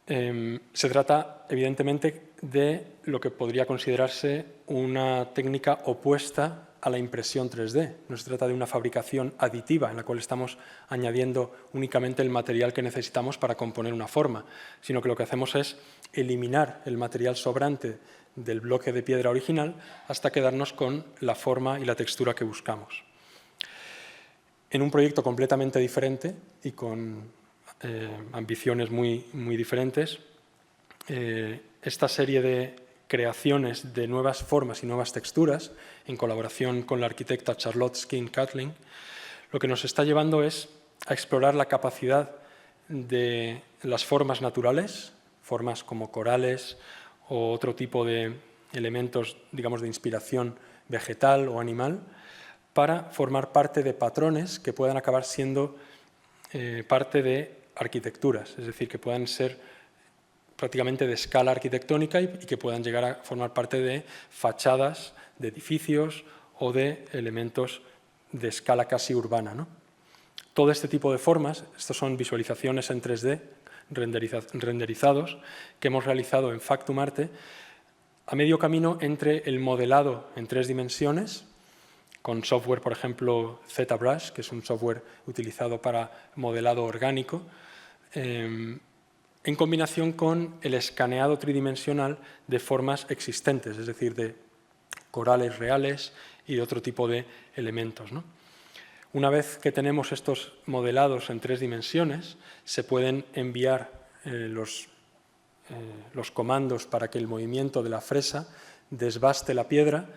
Se trata, evidentemente, de lo que podría considerarse una técnica opuesta a la impresión 3D. No se trata de una fabricación aditiva en la cual estamos añadiendo únicamente el material que necesitamos para componer una forma, sino que lo que hacemos es eliminar el material sobrante del bloque de piedra original hasta quedarnos con la forma y la textura que buscamos. En un proyecto completamente diferente y con ambiciones muy diferentes, esta serie de creaciones de nuevas formas y nuevas texturas, en colaboración con la arquitecta Charlotte Skene Catling, lo que nos está llevando es a explorar la capacidad de las formas naturales, formas como corales o otro tipo de elementos, digamos, de inspiración vegetal o animal, para formar parte de patrones que puedan acabar siendo parte de arquitecturas, es decir, que puedan ser prácticamente de escala arquitectónica y que puedan llegar a formar parte de fachadas de edificios o de elementos de escala casi urbana, ¿no? Todo este tipo de formas, estos son visualizaciones en 3D, renderizados, que hemos realizado en Factum Arte, a medio camino entre el modelado en 3 dimensiones, con software, por ejemplo, ZBrush, que es un software utilizado para modelado orgánico, en combinación con el escaneado tridimensional de formas existentes, es decir, de corales reales y de otro tipo de elementos, ¿no? Una vez que tenemos estos modelados en 3 dimensiones, se pueden enviar los comandos para que el movimiento de la fresa desbaste la piedra,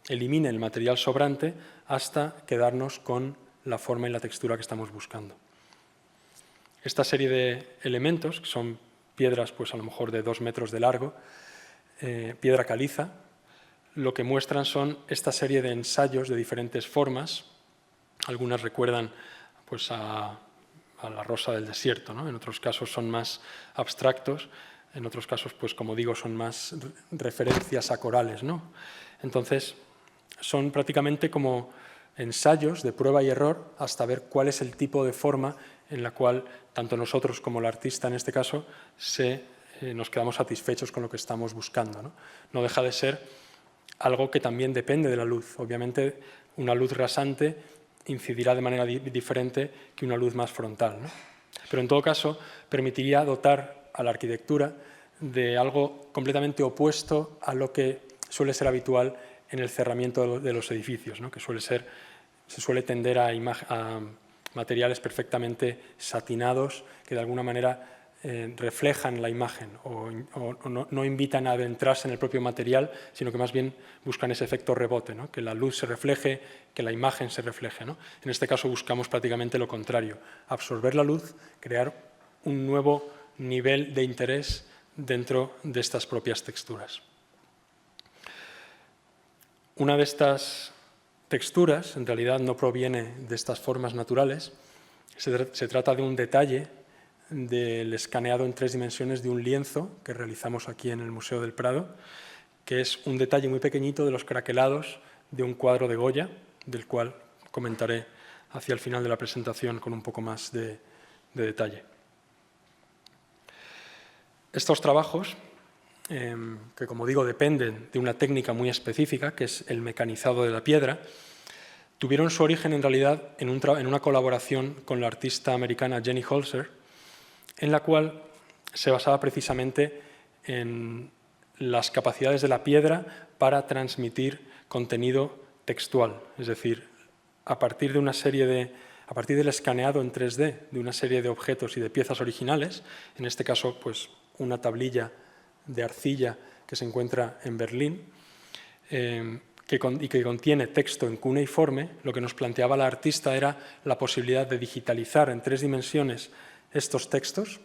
elimine el material sobrante hasta quedarnos con la forma y la textura que estamos buscando. Esta serie de elementos, que son piedras pues a lo mejor de 2 metros de largo, piedra caliza, lo que muestran son esta serie de ensayos de diferentes formas. Algunas recuerdan pues, a la rosa del desierto, ¿no? En otros casos son más abstractos, en otros casos, pues, como digo, son más referencias a corales, ¿no? Entonces, son prácticamente como ensayos de prueba y error hasta ver cuál es el tipo de forma en la cual tanto nosotros como el artista, en este caso, nos quedamos satisfechos con lo que estamos buscando, ¿no? No deja de ser algo que también depende de la luz. Obviamente, una luz rasante incidirá de manera diferente que una luz más frontal, ¿no? Pero en todo caso, permitiría dotar a la arquitectura de algo completamente opuesto a lo que suele ser habitual en el cerramiento de los edificios, ¿no? Que se suele tender a materiales perfectamente satinados que de alguna manera reflejan la imagen o no invitan a adentrarse en el propio material, sino que más bien buscan ese efecto rebote, ¿no? Que la luz se refleje, que la imagen se refleje, ¿no? En este caso buscamos prácticamente lo contrario, absorber la luz, crear un nuevo nivel de interés dentro de estas propias texturas. Una de estas texturas, en realidad, no proviene de estas formas naturales, se trata de un detalle del escaneado en 3 dimensiones de un lienzo que realizamos aquí en el Museo del Prado, que es un detalle muy pequeñito de los craquelados de un cuadro de Goya, del cual comentaré hacia el final de la presentación con un poco más de detalle. Estos trabajos que, como digo, dependen de una técnica muy específica, que es el mecanizado de la piedra, tuvieron su origen en realidad en una colaboración con la artista americana Jenny Holzer, en la cual se basaba precisamente en las capacidades de la piedra para transmitir contenido textual, es decir, a partir del escaneado en 3D de una serie de objetos y de piezas originales, en este caso pues una tablilla de arcilla que se encuentra en Berlín, y que contiene texto en cuneiforme, lo que nos planteaba la artista era la posibilidad de digitalizar en 3 dimensiones estos textos,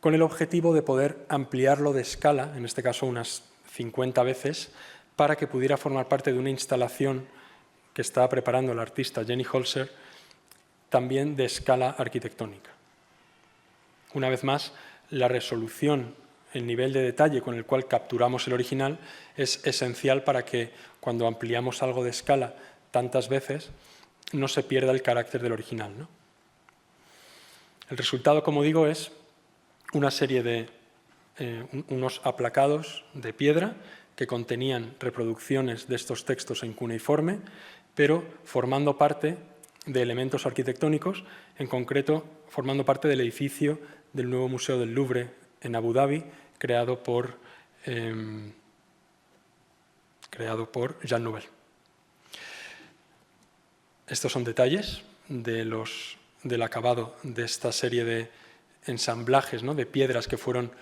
con el objetivo de poder ampliarlo de escala, en este caso unas 50 veces, para que pudiera formar parte de una instalación que estaba preparando la artista Jenny Holzer, también de escala arquitectónica. Una vez más, la resolución, el nivel de detalle con el cual capturamos el original es esencial para que cuando ampliamos algo de escala tantas veces no se pierda el carácter del original, ¿no? El resultado, como digo, es una serie de unos aplacados de piedra que contenían reproducciones de estos textos en cuneiforme, pero formando parte de elementos arquitectónicos, en concreto formando parte del edificio del nuevo Museo del Louvre en Abu Dhabi, creado por Jean Nouvel. Estos son detalles del acabado de esta serie de ensamblajes, ¿no?, de piedras que fueron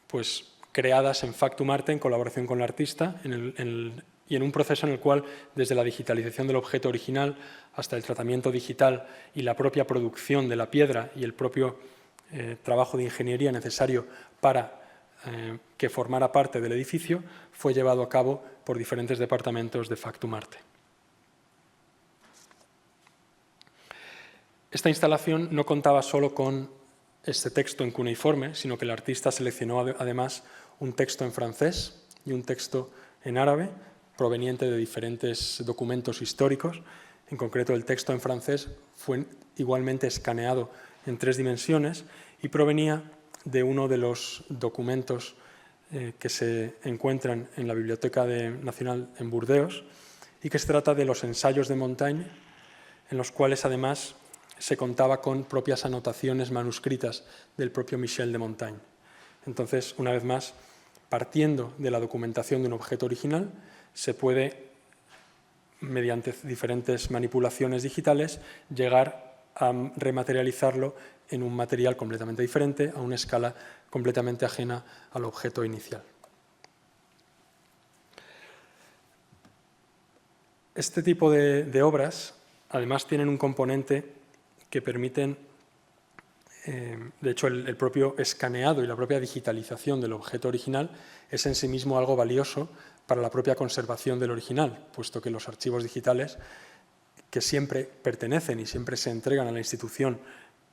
pues, creadas en Factum Arte en colaboración con la artista y en un proceso en el cual, desde la digitalización del objeto original hasta el tratamiento digital y la propia producción de la piedra y el propio trabajo de ingeniería necesario para que formara parte del edificio, fue llevado a cabo por diferentes departamentos de Factum Arte. Esta instalación no contaba solo con este texto en cuneiforme, sino que el artista seleccionó además un texto en francés y un texto en árabe, proveniente de diferentes documentos históricos. En concreto, el texto en francés fue igualmente escaneado en 3 dimensiones y provenía de uno de los documentos que se encuentran en la Biblioteca Nacional en Burdeos y que se trata de los ensayos de Montaigne, en los cuales además se contaba con propias anotaciones manuscritas del propio Michel de Montaigne. Entonces, una vez más, partiendo de la documentación de un objeto original, se puede, mediante diferentes manipulaciones digitales, llegar a rematerializarlo en un material completamente diferente, a una escala completamente ajena al objeto inicial. Este tipo de obras, además, tienen un componente que permiten, de hecho, el propio escaneado y la propia digitalización del objeto original es en sí mismo algo valioso para la propia conservación del original, puesto que los archivos digitales, que siempre pertenecen y siempre se entregan a la institución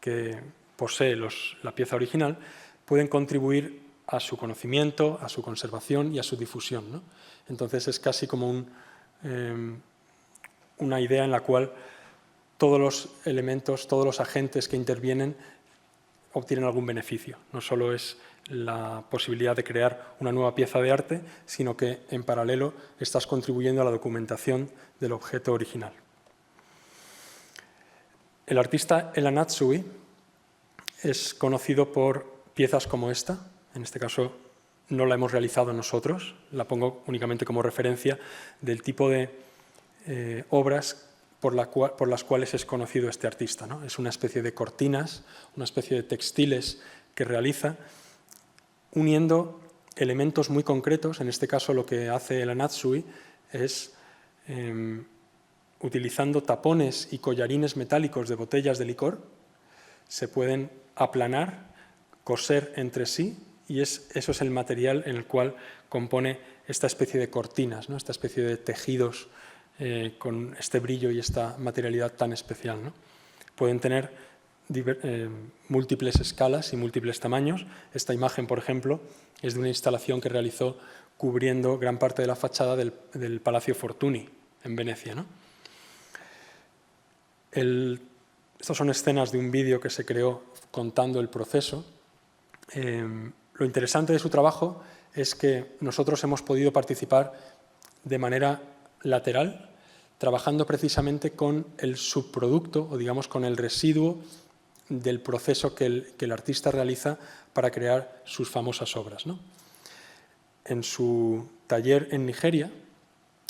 que posee la pieza original, pueden contribuir a su conocimiento, a su conservación y a su difusión, ¿no? Entonces es casi como una idea en la cual todos los elementos, todos los agentes que intervienen obtienen algún beneficio. No solo es la posibilidad de crear una nueva pieza de arte, sino que en paralelo estás contribuyendo a la documentación del objeto original. El artista Elan Natsui es conocido por piezas como esta. En este caso no la hemos realizado nosotros, la pongo únicamente como referencia del tipo de obras por las cuales es conocido este artista, ¿no? Es una especie de cortinas, una especie de textiles que realiza, uniendo elementos muy concretos. En este caso lo que hace Elan Natsui es, utilizando tapones y collarines metálicos de botellas de licor, se pueden aplanar, coser entre sí, y eso es el material en el cual compone esta especie de cortinas, ¿no? Esta especie de tejidos con este brillo y esta materialidad tan especial, ¿no? Pueden tener múltiples escalas y múltiples tamaños. Esta imagen, por ejemplo, es de una instalación que realizó cubriendo gran parte de la fachada del Palacio Fortuny en Venecia, ¿no? Estas son escenas de un vídeo que se creó contando el proceso. Lo interesante de su trabajo es que nosotros hemos podido participar de manera lateral, trabajando precisamente con el subproducto, o digamos con el residuo del proceso que el artista realiza para crear sus famosas obras, ¿no? En su taller en Nigeria,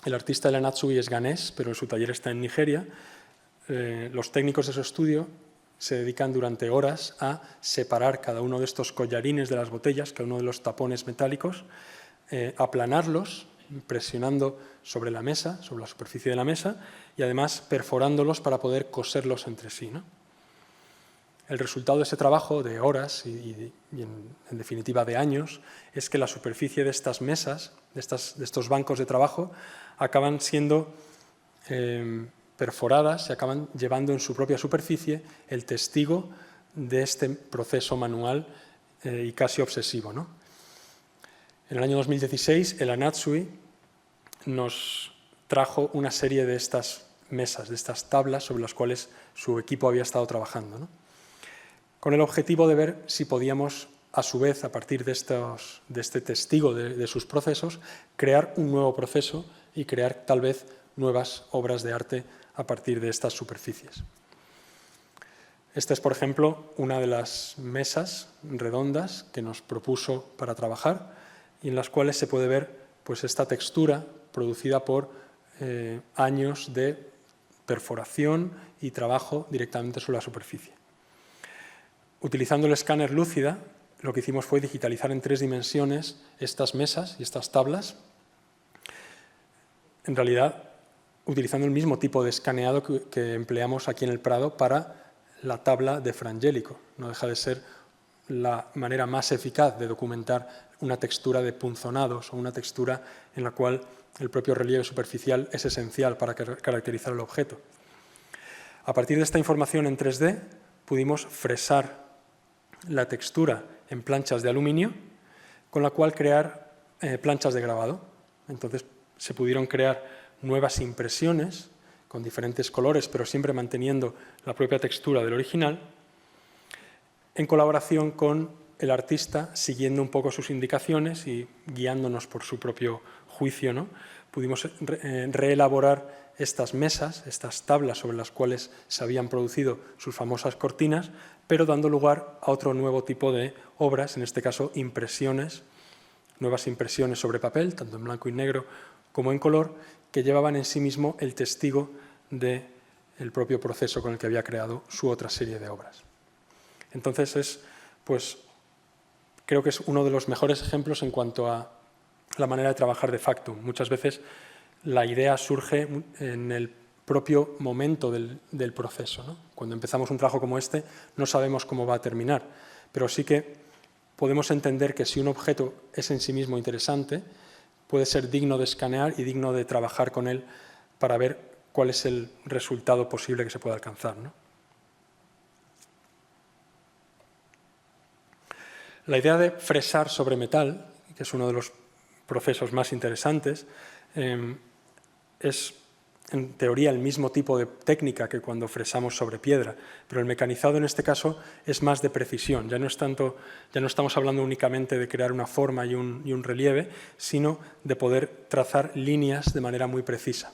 el artista de la Natsui es ganés, pero su taller está en Nigeria, los técnicos de su estudio se dedican durante horas a separar cada uno de estos collarines de las botellas, cada uno de los tapones metálicos, aplanarlos, presionando sobre la mesa, sobre la superficie de la mesa, y además perforándolos para poder coserlos entre sí, ¿no? El resultado de ese trabajo de horas y en definitiva de años es que la superficie de estas mesas, de estos bancos de trabajo, acaban siendo perforadas, se acaban llevando en su propia superficie el testigo de este proceso manual y casi obsesivo, ¿no? En el año 2016, el Anatsui nos trajo una serie de estas mesas, de estas tablas sobre las cuales su equipo había estado trabajando, ¿no? Con el objetivo de ver si podíamos, a su vez, a partir de este testigo de sus procesos, crear un nuevo proceso y crear tal vez nuevas obras de arte a partir de estas superficies. Esta es, por ejemplo, una de las mesas redondas que nos propuso para trabajar y en las cuales se puede ver pues, esta textura producida por años de perforación y trabajo directamente sobre la superficie. Utilizando el escáner Lúcida, lo que hicimos fue digitalizar en 3 dimensiones estas mesas y estas tablas, en realidad utilizando el mismo tipo de escaneado que empleamos aquí en el Prado para la tabla de Frangélico. No deja de ser la manera más eficaz de documentar una textura de punzonados o una textura en la cual el propio relieve superficial es esencial para caracterizar el objeto. A partir de esta información en 3D pudimos fresar la textura en planchas de aluminio, con la cual crear planchas de grabado. Entonces se pudieron crear nuevas impresiones con diferentes colores, pero siempre manteniendo la propia textura del original, en colaboración con el artista, siguiendo un poco sus indicaciones y guiándonos por su propio juicio, ¿no? Pudimos reelaborar estas mesas, estas tablas sobre las cuales se habían producido sus famosas cortinas, pero dando lugar a otro nuevo tipo de obras, en este caso impresiones, nuevas impresiones sobre papel, tanto en blanco y negro como en color, que llevaban en sí mismo el testigo del propio proceso con el que había creado su otra serie de obras. Entonces, creo que es uno de los mejores ejemplos en cuanto a la manera de trabajar de Factum. Muchas veces la idea surge en el propio momento del proceso, ¿no? Cuando empezamos un trabajo como este no sabemos cómo va a terminar, pero sí que podemos entender que si un objeto es en sí mismo interesante, puede ser digno de escanear y digno de trabajar con él para ver cuál es el resultado posible que se puede alcanzar, ¿no? La idea de fresar sobre metal, que es uno de los procesos más interesantes, es en teoría el mismo tipo de técnica que cuando fresamos sobre piedra, pero el mecanizado en este caso es más de precisión. Ya no estamos hablando únicamente de crear una forma y un relieve, sino de poder trazar líneas de manera muy precisa.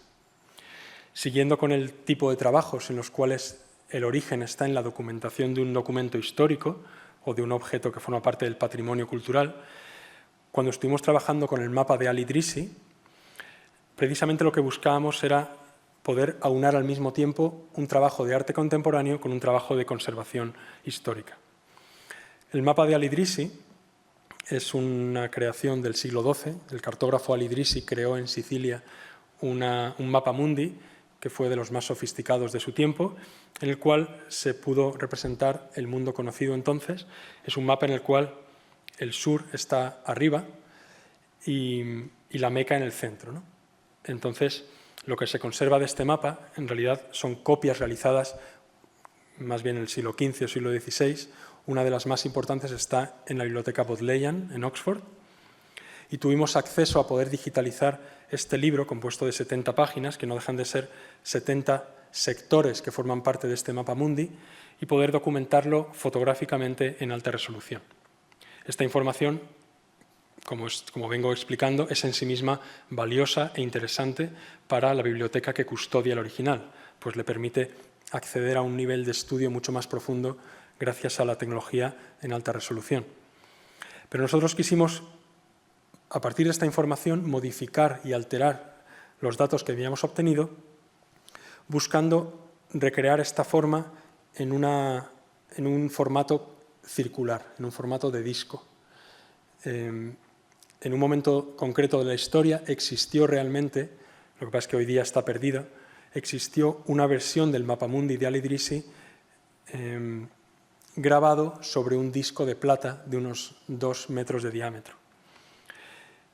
Siguiendo con el tipo de trabajos en los cuales el origen está en la documentación de un documento histórico o de un objeto que forma parte del patrimonio cultural, cuando estuvimos trabajando con el mapa de Al-Idrisi, precisamente lo que buscábamos era poder aunar al mismo tiempo un trabajo de arte contemporáneo con un trabajo de conservación histórica. El mapa de Al-Idrisi es una creación del siglo XII. El cartógrafo Al-Idrisi creó en Sicilia un mapa mundi que fue de los más sofisticados de su tiempo, en el cual se pudo representar el mundo conocido entonces. Es un mapa en el cual el sur está arriba y la Meca en el centro, ¿no? Entonces, lo que se conserva de este mapa, en realidad, son copias realizadas más bien en el siglo XV o siglo XVI. Una de las más importantes está en la Biblioteca Bodleian, en Oxford, y tuvimos acceso a poder digitalizar este libro compuesto de 70 páginas, que no dejan de ser 70 sectores que forman parte de este mapa mundi, y poder documentarlo fotográficamente en alta resolución. Esta información, como vengo explicando, es en sí misma valiosa e interesante para la biblioteca que custodia el original, pues le permite acceder a un nivel de estudio mucho más profundo gracias a la tecnología en alta resolución. Pero nosotros quisimos, a partir de esta información, modificar y alterar los datos que habíamos obtenido, buscando recrear esta forma en un formato circular, en un formato de disco. En un momento concreto de la historia existió realmente, lo que pasa es que hoy día está perdido, existió una versión del Mapamundi de Al-Idrisi grabado sobre un disco de plata de unos 2 metros de diámetro.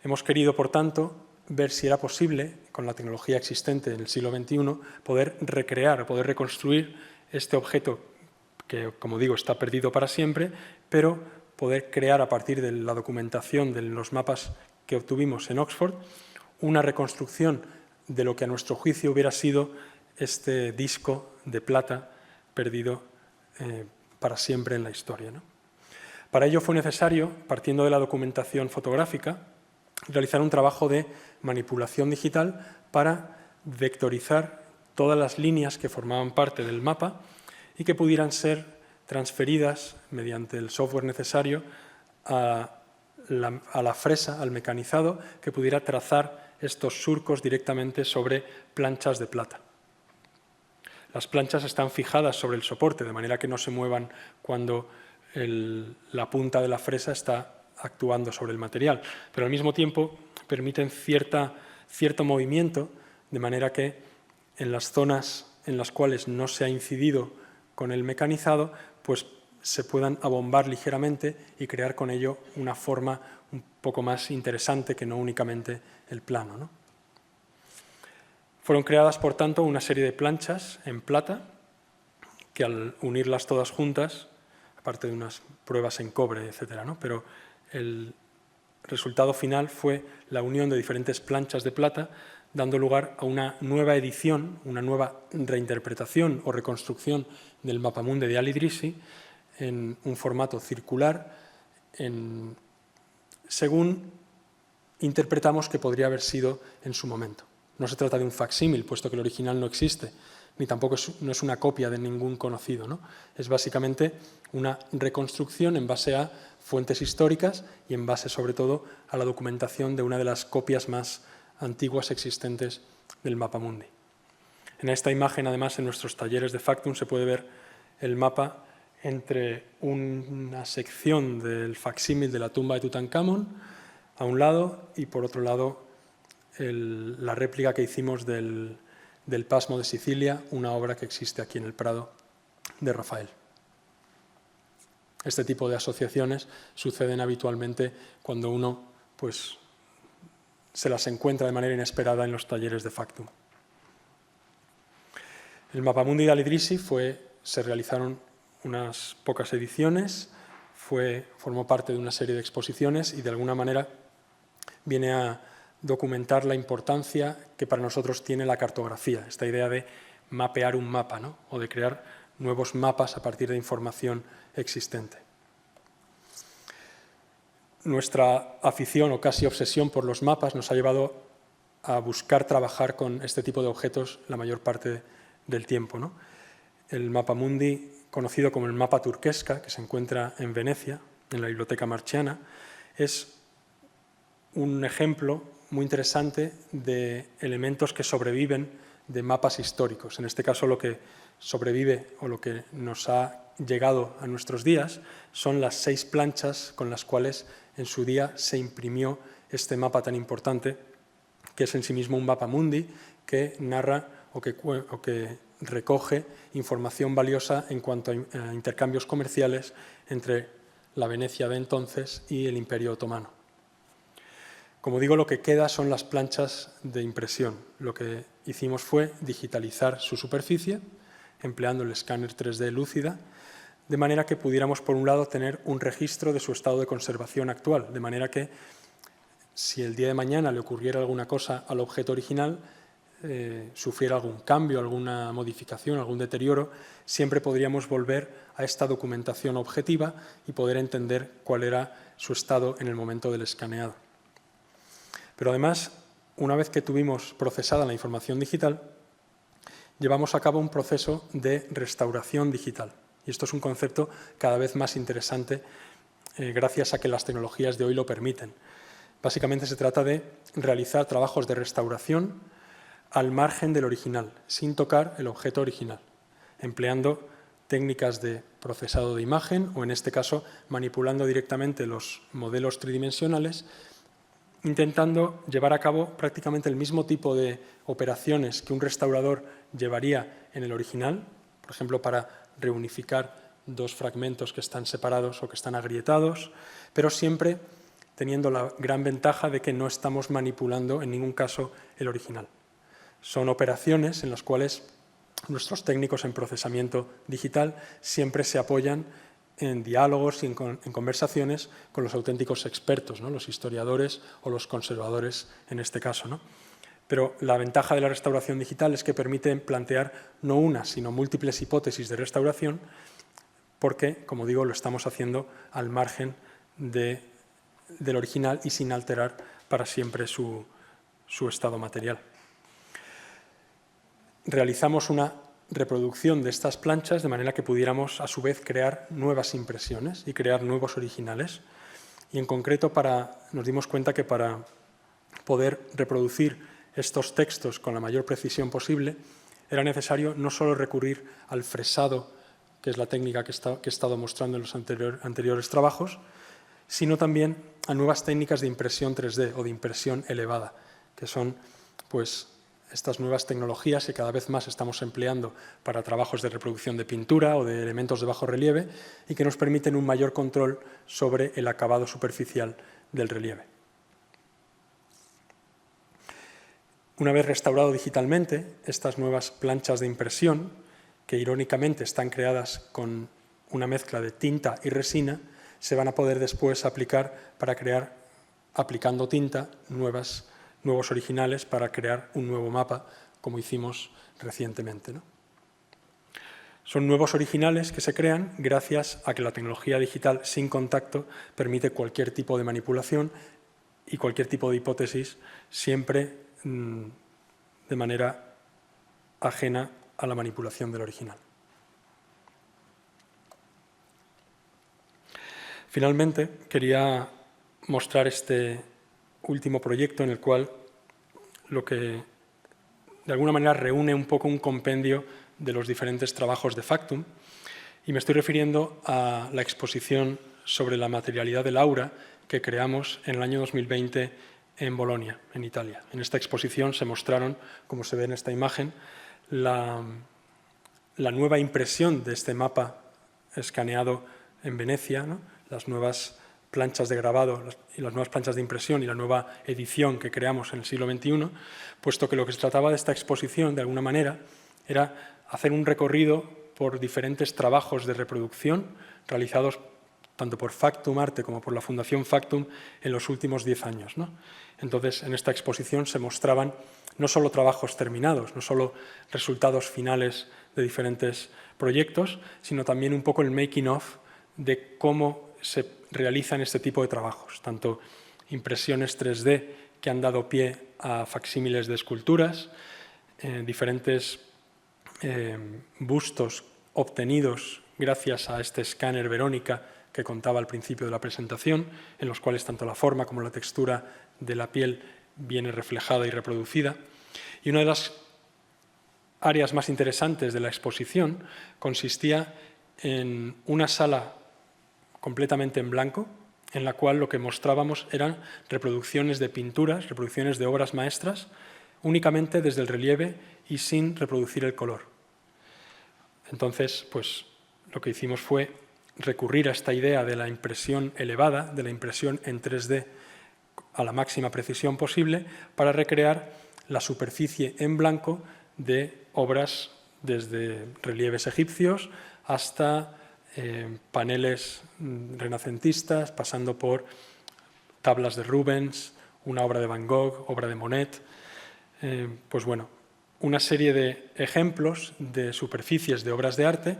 Hemos querido, por tanto, ver si era posible, con la tecnología existente en el siglo XXI, poder recrear, poder reconstruir este objeto que, como digo, está perdido para siempre, pero poder crear a partir de la documentación de los mapas que obtuvimos en Oxford una reconstrucción de lo que a nuestro juicio hubiera sido este disco de plata perdido para siempre en la historia, ¿no? Para ello fue necesario, partiendo de la documentación fotográfica, realizar un trabajo de manipulación digital para vectorizar todas las líneas que formaban parte del mapa y que pudieran ser transferidas mediante el software necesario a la fresa, al mecanizado, que pudiera trazar estos surcos directamente sobre planchas de plata. Las planchas están fijadas sobre el soporte, de manera que no se muevan cuando la punta de la fresa está actuando sobre el material, pero al mismo tiempo permiten cierto movimiento, de manera que en las zonas en las cuales no se ha incidido con el mecanizado, pues se puedan abombar ligeramente y crear con ello una forma un poco más interesante que no únicamente el plano, ¿no? Fueron creadas, por tanto, una serie de planchas en plata que al unirlas todas juntas, aparte de unas pruebas en cobre, etcétera, ¿no? Pero el resultado final fue la unión de diferentes planchas de plata, dando lugar a una nueva edición, una nueva reinterpretación o reconstrucción del Mapamundi de Al-Idrisi en un formato circular, según interpretamos que podría haber sido en su momento. No se trata de un facsímil, puesto que el original no existe, ni tampoco no es una copia de ningún conocido, ¿no? Es básicamente una reconstrucción en base a fuentes históricas y en base, sobre todo, a la documentación de una de las copias más antiguas existentes del Mapamundi. En esta imagen, además, en nuestros talleres de Factum se puede ver el mapa entre una sección del facsímil de la tumba de Tutankamón a un lado y, por otro lado, la réplica que hicimos del Pasmo de Sicilia, una obra que existe aquí en el Prado de Rafael. Este tipo de asociaciones suceden habitualmente cuando uno pues, se las encuentra de manera inesperada en los talleres de Factum. El Mapamundi de Al-Idrisi se realizaron unas pocas ediciones, formó parte de una serie de exposiciones y de alguna manera viene a documentar la importancia que para nosotros tiene la cartografía, esta idea de mapear un mapa, ¿no? O de crear nuevos mapas a partir de información existente. Nuestra afición o casi obsesión por los mapas nos ha llevado a buscar trabajar con este tipo de objetos la mayor parte del tiempo, ¿no? El Mapamundi, conocido como el mapa turquesca, que se encuentra en Venecia, en la Biblioteca Marchiana, es un ejemplo muy interesante de elementos que sobreviven de mapas históricos. En este caso, lo que sobrevive o lo que nos ha llegado a nuestros días son las 6 planchas con las cuales en su día se imprimió este mapa tan importante, que es en sí mismo un mapamundi que narra o que recoge información valiosa en cuanto a intercambios comerciales entre la Venecia de entonces y el Imperio Otomano. Como digo, lo que queda son las planchas de impresión. Lo que hicimos fue digitalizar su superficie, empleando el escáner 3D Lúcida, de manera que pudiéramos, por un lado, tener un registro de su estado de conservación actual, de manera que, si el día de mañana le ocurriera alguna cosa al objeto original, sufriera algún cambio, alguna modificación, algún deterioro, siempre podríamos volver a esta documentación objetiva y poder entender cuál era su estado en el momento del escaneado. Pero además, una vez que tuvimos procesada la información digital, llevamos a cabo un proceso de restauración digital. Y esto es un concepto cada vez más interesante gracias a que las tecnologías de hoy lo permiten. Básicamente se trata de realizar trabajos de restauración al margen del original, sin tocar el objeto original, empleando técnicas de procesado de imagen o, en este caso, manipulando directamente los modelos tridimensionales, intentando llevar a cabo prácticamente el mismo tipo de operaciones que un restaurador llevaría en el original, por ejemplo, para reunificar dos fragmentos que están separados o que están agrietados, pero siempre teniendo la gran ventaja de que no estamos manipulando en ningún caso el original. Son operaciones en las cuales nuestros técnicos en procesamiento digital siempre se apoyan en diálogos y en conversaciones con los auténticos expertos, ¿no? Los historiadores o los conservadores en este caso, ¿no? Pero la ventaja de la restauración digital es que permite plantear no una, sino múltiples hipótesis de restauración, porque, como digo, lo estamos haciendo al margen del original y sin alterar para siempre su estado material. Realizamos una reproducción de estas planchas de manera que pudiéramos, a su vez, crear nuevas impresiones y crear nuevos originales. Y, en concreto, nos dimos cuenta que para poder reproducir estos textos con la mayor precisión posible, era necesario no solo recurrir al fresado, que es la técnica que he estado mostrando en los anteriores trabajos, sino también a nuevas técnicas de impresión 3D o de impresión elevada, que son pues, estas nuevas tecnologías que cada vez más estamos empleando para trabajos de reproducción de pintura o de elementos de bajo relieve y que nos permiten un mayor control sobre el acabado superficial del relieve. Una vez restaurado digitalmente, estas nuevas planchas de impresión, que irónicamente están creadas con una mezcla de tinta y resina, se van a poder después aplicar para crear, aplicando tinta, nuevos originales para crear un nuevo mapa, como hicimos recientemente, ¿no? Son nuevos originales que se crean gracias a que la tecnología digital sin contacto permite cualquier tipo de manipulación y cualquier tipo de hipótesis, siempre de manera ajena a la manipulación del original. Finalmente, quería mostrar este último proyecto en el cual lo que de alguna manera reúne un poco un compendio de los diferentes trabajos de Factum, y me estoy refiriendo a la exposición sobre la materialidad del aura que creamos en el año 2020 en Bolonia, en Italia. En esta exposición se mostraron, como se ve en esta imagen, la nueva impresión de este mapa escaneado en Venecia, ¿no? Las nuevas planchas de grabado y las nuevas planchas de impresión y la nueva edición que creamos en el siglo XXI, puesto que lo que se trataba de esta exposición, de alguna manera, era hacer un recorrido por diferentes trabajos de reproducción realizados tanto por Factum Arte como por la Fundación Factum en los últimos 10 años, ¿no? Entonces, en esta exposición se mostraban no solo trabajos terminados, no solo resultados finales de diferentes proyectos, sino también un poco el making of de cómo se realizan este tipo de trabajos, tanto impresiones 3D que han dado pie a facsímiles de esculturas, diferentes bustos obtenidos gracias a este escáner Verónica que contaba al principio de la presentación, en los cuales tanto la forma como la textura de la piel viene reflejada y reproducida. Y una de las áreas más interesantes de la exposición consistía en una sala completamente en blanco, en la cual lo que mostrábamos eran reproducciones de pinturas, reproducciones de obras maestras, únicamente desde el relieve y sin reproducir el color. Entonces, pues, lo que hicimos fue recurrir a esta idea de la impresión elevada, de la impresión en 3D a la máxima precisión posible, para recrear la superficie en blanco de obras desde relieves egipcios hasta paneles renacentistas, pasando por tablas de Rubens, una obra de Van Gogh, obra de Monet. Pues bueno, una serie de ejemplos de superficies de obras de arte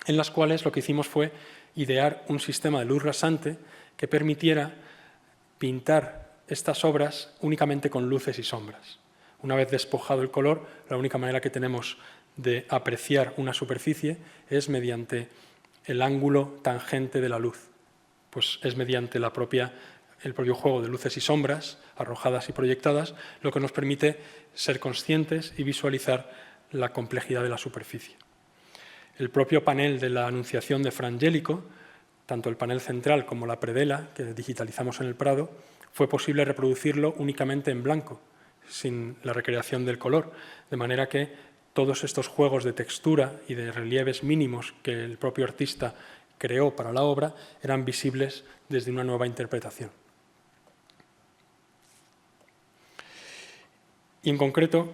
en las cuales lo que hicimos fue idear un sistema de luz rasante que permitiera pintar estas obras únicamente con luces y sombras. Una vez despojado el color, la única manera que tenemos de apreciar una superficie es mediante el ángulo tangente de la luz. Pues es mediante el propio juego de luces y sombras, arrojadas y proyectadas, lo que nos permite ser conscientes y visualizar la complejidad de la superficie. El propio panel de la Anunciación de Fra Angelico, tanto el panel central como la predela, que digitalizamos en el Prado, fue posible reproducirlo únicamente en blanco, sin la recreación del color, de manera que todos estos juegos de textura y de relieves mínimos que el propio artista creó para la obra eran visibles desde una nueva interpretación. Y en concreto,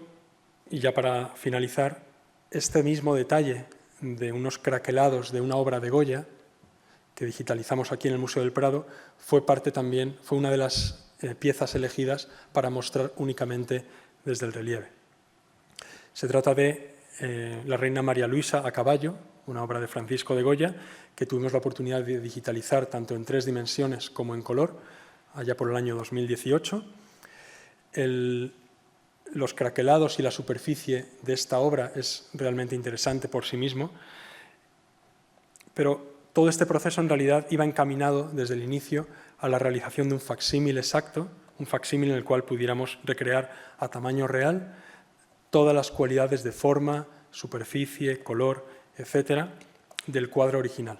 y ya para finalizar, este mismo detalle de unos craquelados de una obra de Goya, que digitalizamos aquí en el Museo del Prado, fue una de las piezas elegidas para mostrar únicamente desde el relieve. Se trata de la Reina María Luisa a caballo, una obra de Francisco de Goya, que tuvimos la oportunidad de digitalizar tanto en 3 dimensiones como en color, allá por el año 2018. Los craquelados y la superficie de esta obra es realmente interesante por sí mismo, pero todo este proceso en realidad iba encaminado desde el inicio a la realización de un facsímil exacto, un facsímil en el cual pudiéramos recrear a tamaño real todas las cualidades de forma, superficie, color, etcétera, del cuadro original.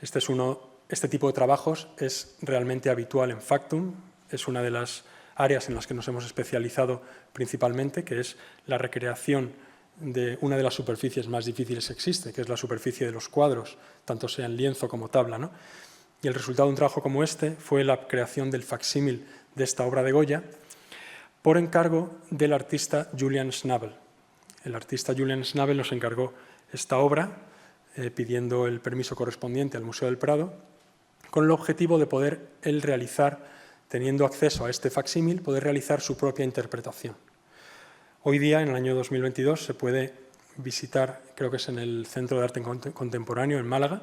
Este tipo de trabajos es realmente habitual en Factum, es una de las áreas en las que nos hemos especializado principalmente, que es la recreación de una de las superficies más difíciles que existe, que es la superficie de los cuadros, tanto sea en lienzo como tabla, ¿no? Y el resultado de un trabajo como este fue la creación del facsímil de esta obra de Goya por encargo del artista Julian Schnabel. El artista Julian Schnabel nos encargó esta obra pidiendo el permiso correspondiente al Museo del Prado, con el objetivo de poder él realizar, teniendo acceso a este facsímil, poder realizar su propia interpretación. Hoy día, en el año 2022, se puede visitar, creo que es en el Centro de Arte Contemporáneo, en Málaga,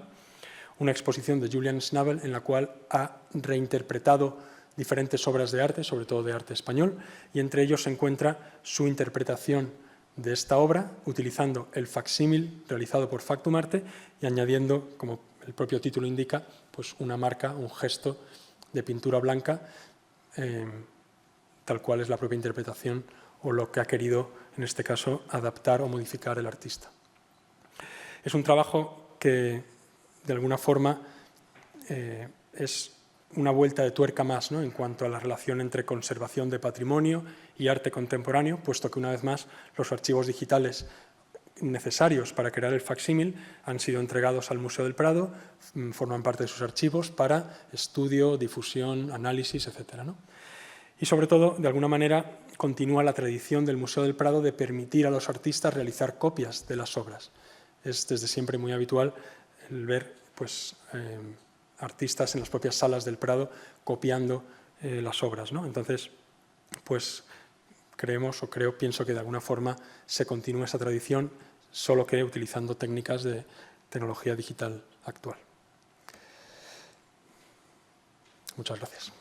una exposición de Julian Schnabel en la cual ha reinterpretado diferentes obras de arte, sobre todo de arte español, y entre ellos se encuentra su interpretación de esta obra, utilizando el facsímil realizado por Factum Arte y añadiendo, como el propio título indica, pues una marca, un gesto de pintura blanca, tal cual es la propia interpretación o lo que ha querido, en este caso, adaptar o modificar el artista. Es un trabajo que, de alguna forma, es una vuelta de tuerca más, ¿no?, en cuanto a la relación entre conservación de patrimonio y arte contemporáneo, puesto que, una vez más, los archivos digitales necesarios para crear el facsímil han sido entregados al Museo del Prado, forman parte de sus archivos para estudio, difusión, análisis, etc., ¿no? Y, sobre todo, de alguna manera, continúa la tradición del Museo del Prado de permitir a los artistas realizar copias de las obras. Es desde siempre muy habitual el ver, pues, artistas en las propias salas del Prado copiando las obras, ¿no? Entonces, pues pienso que de alguna forma se continúa esa tradición, solo que utilizando técnicas de tecnología digital actual. Muchas gracias.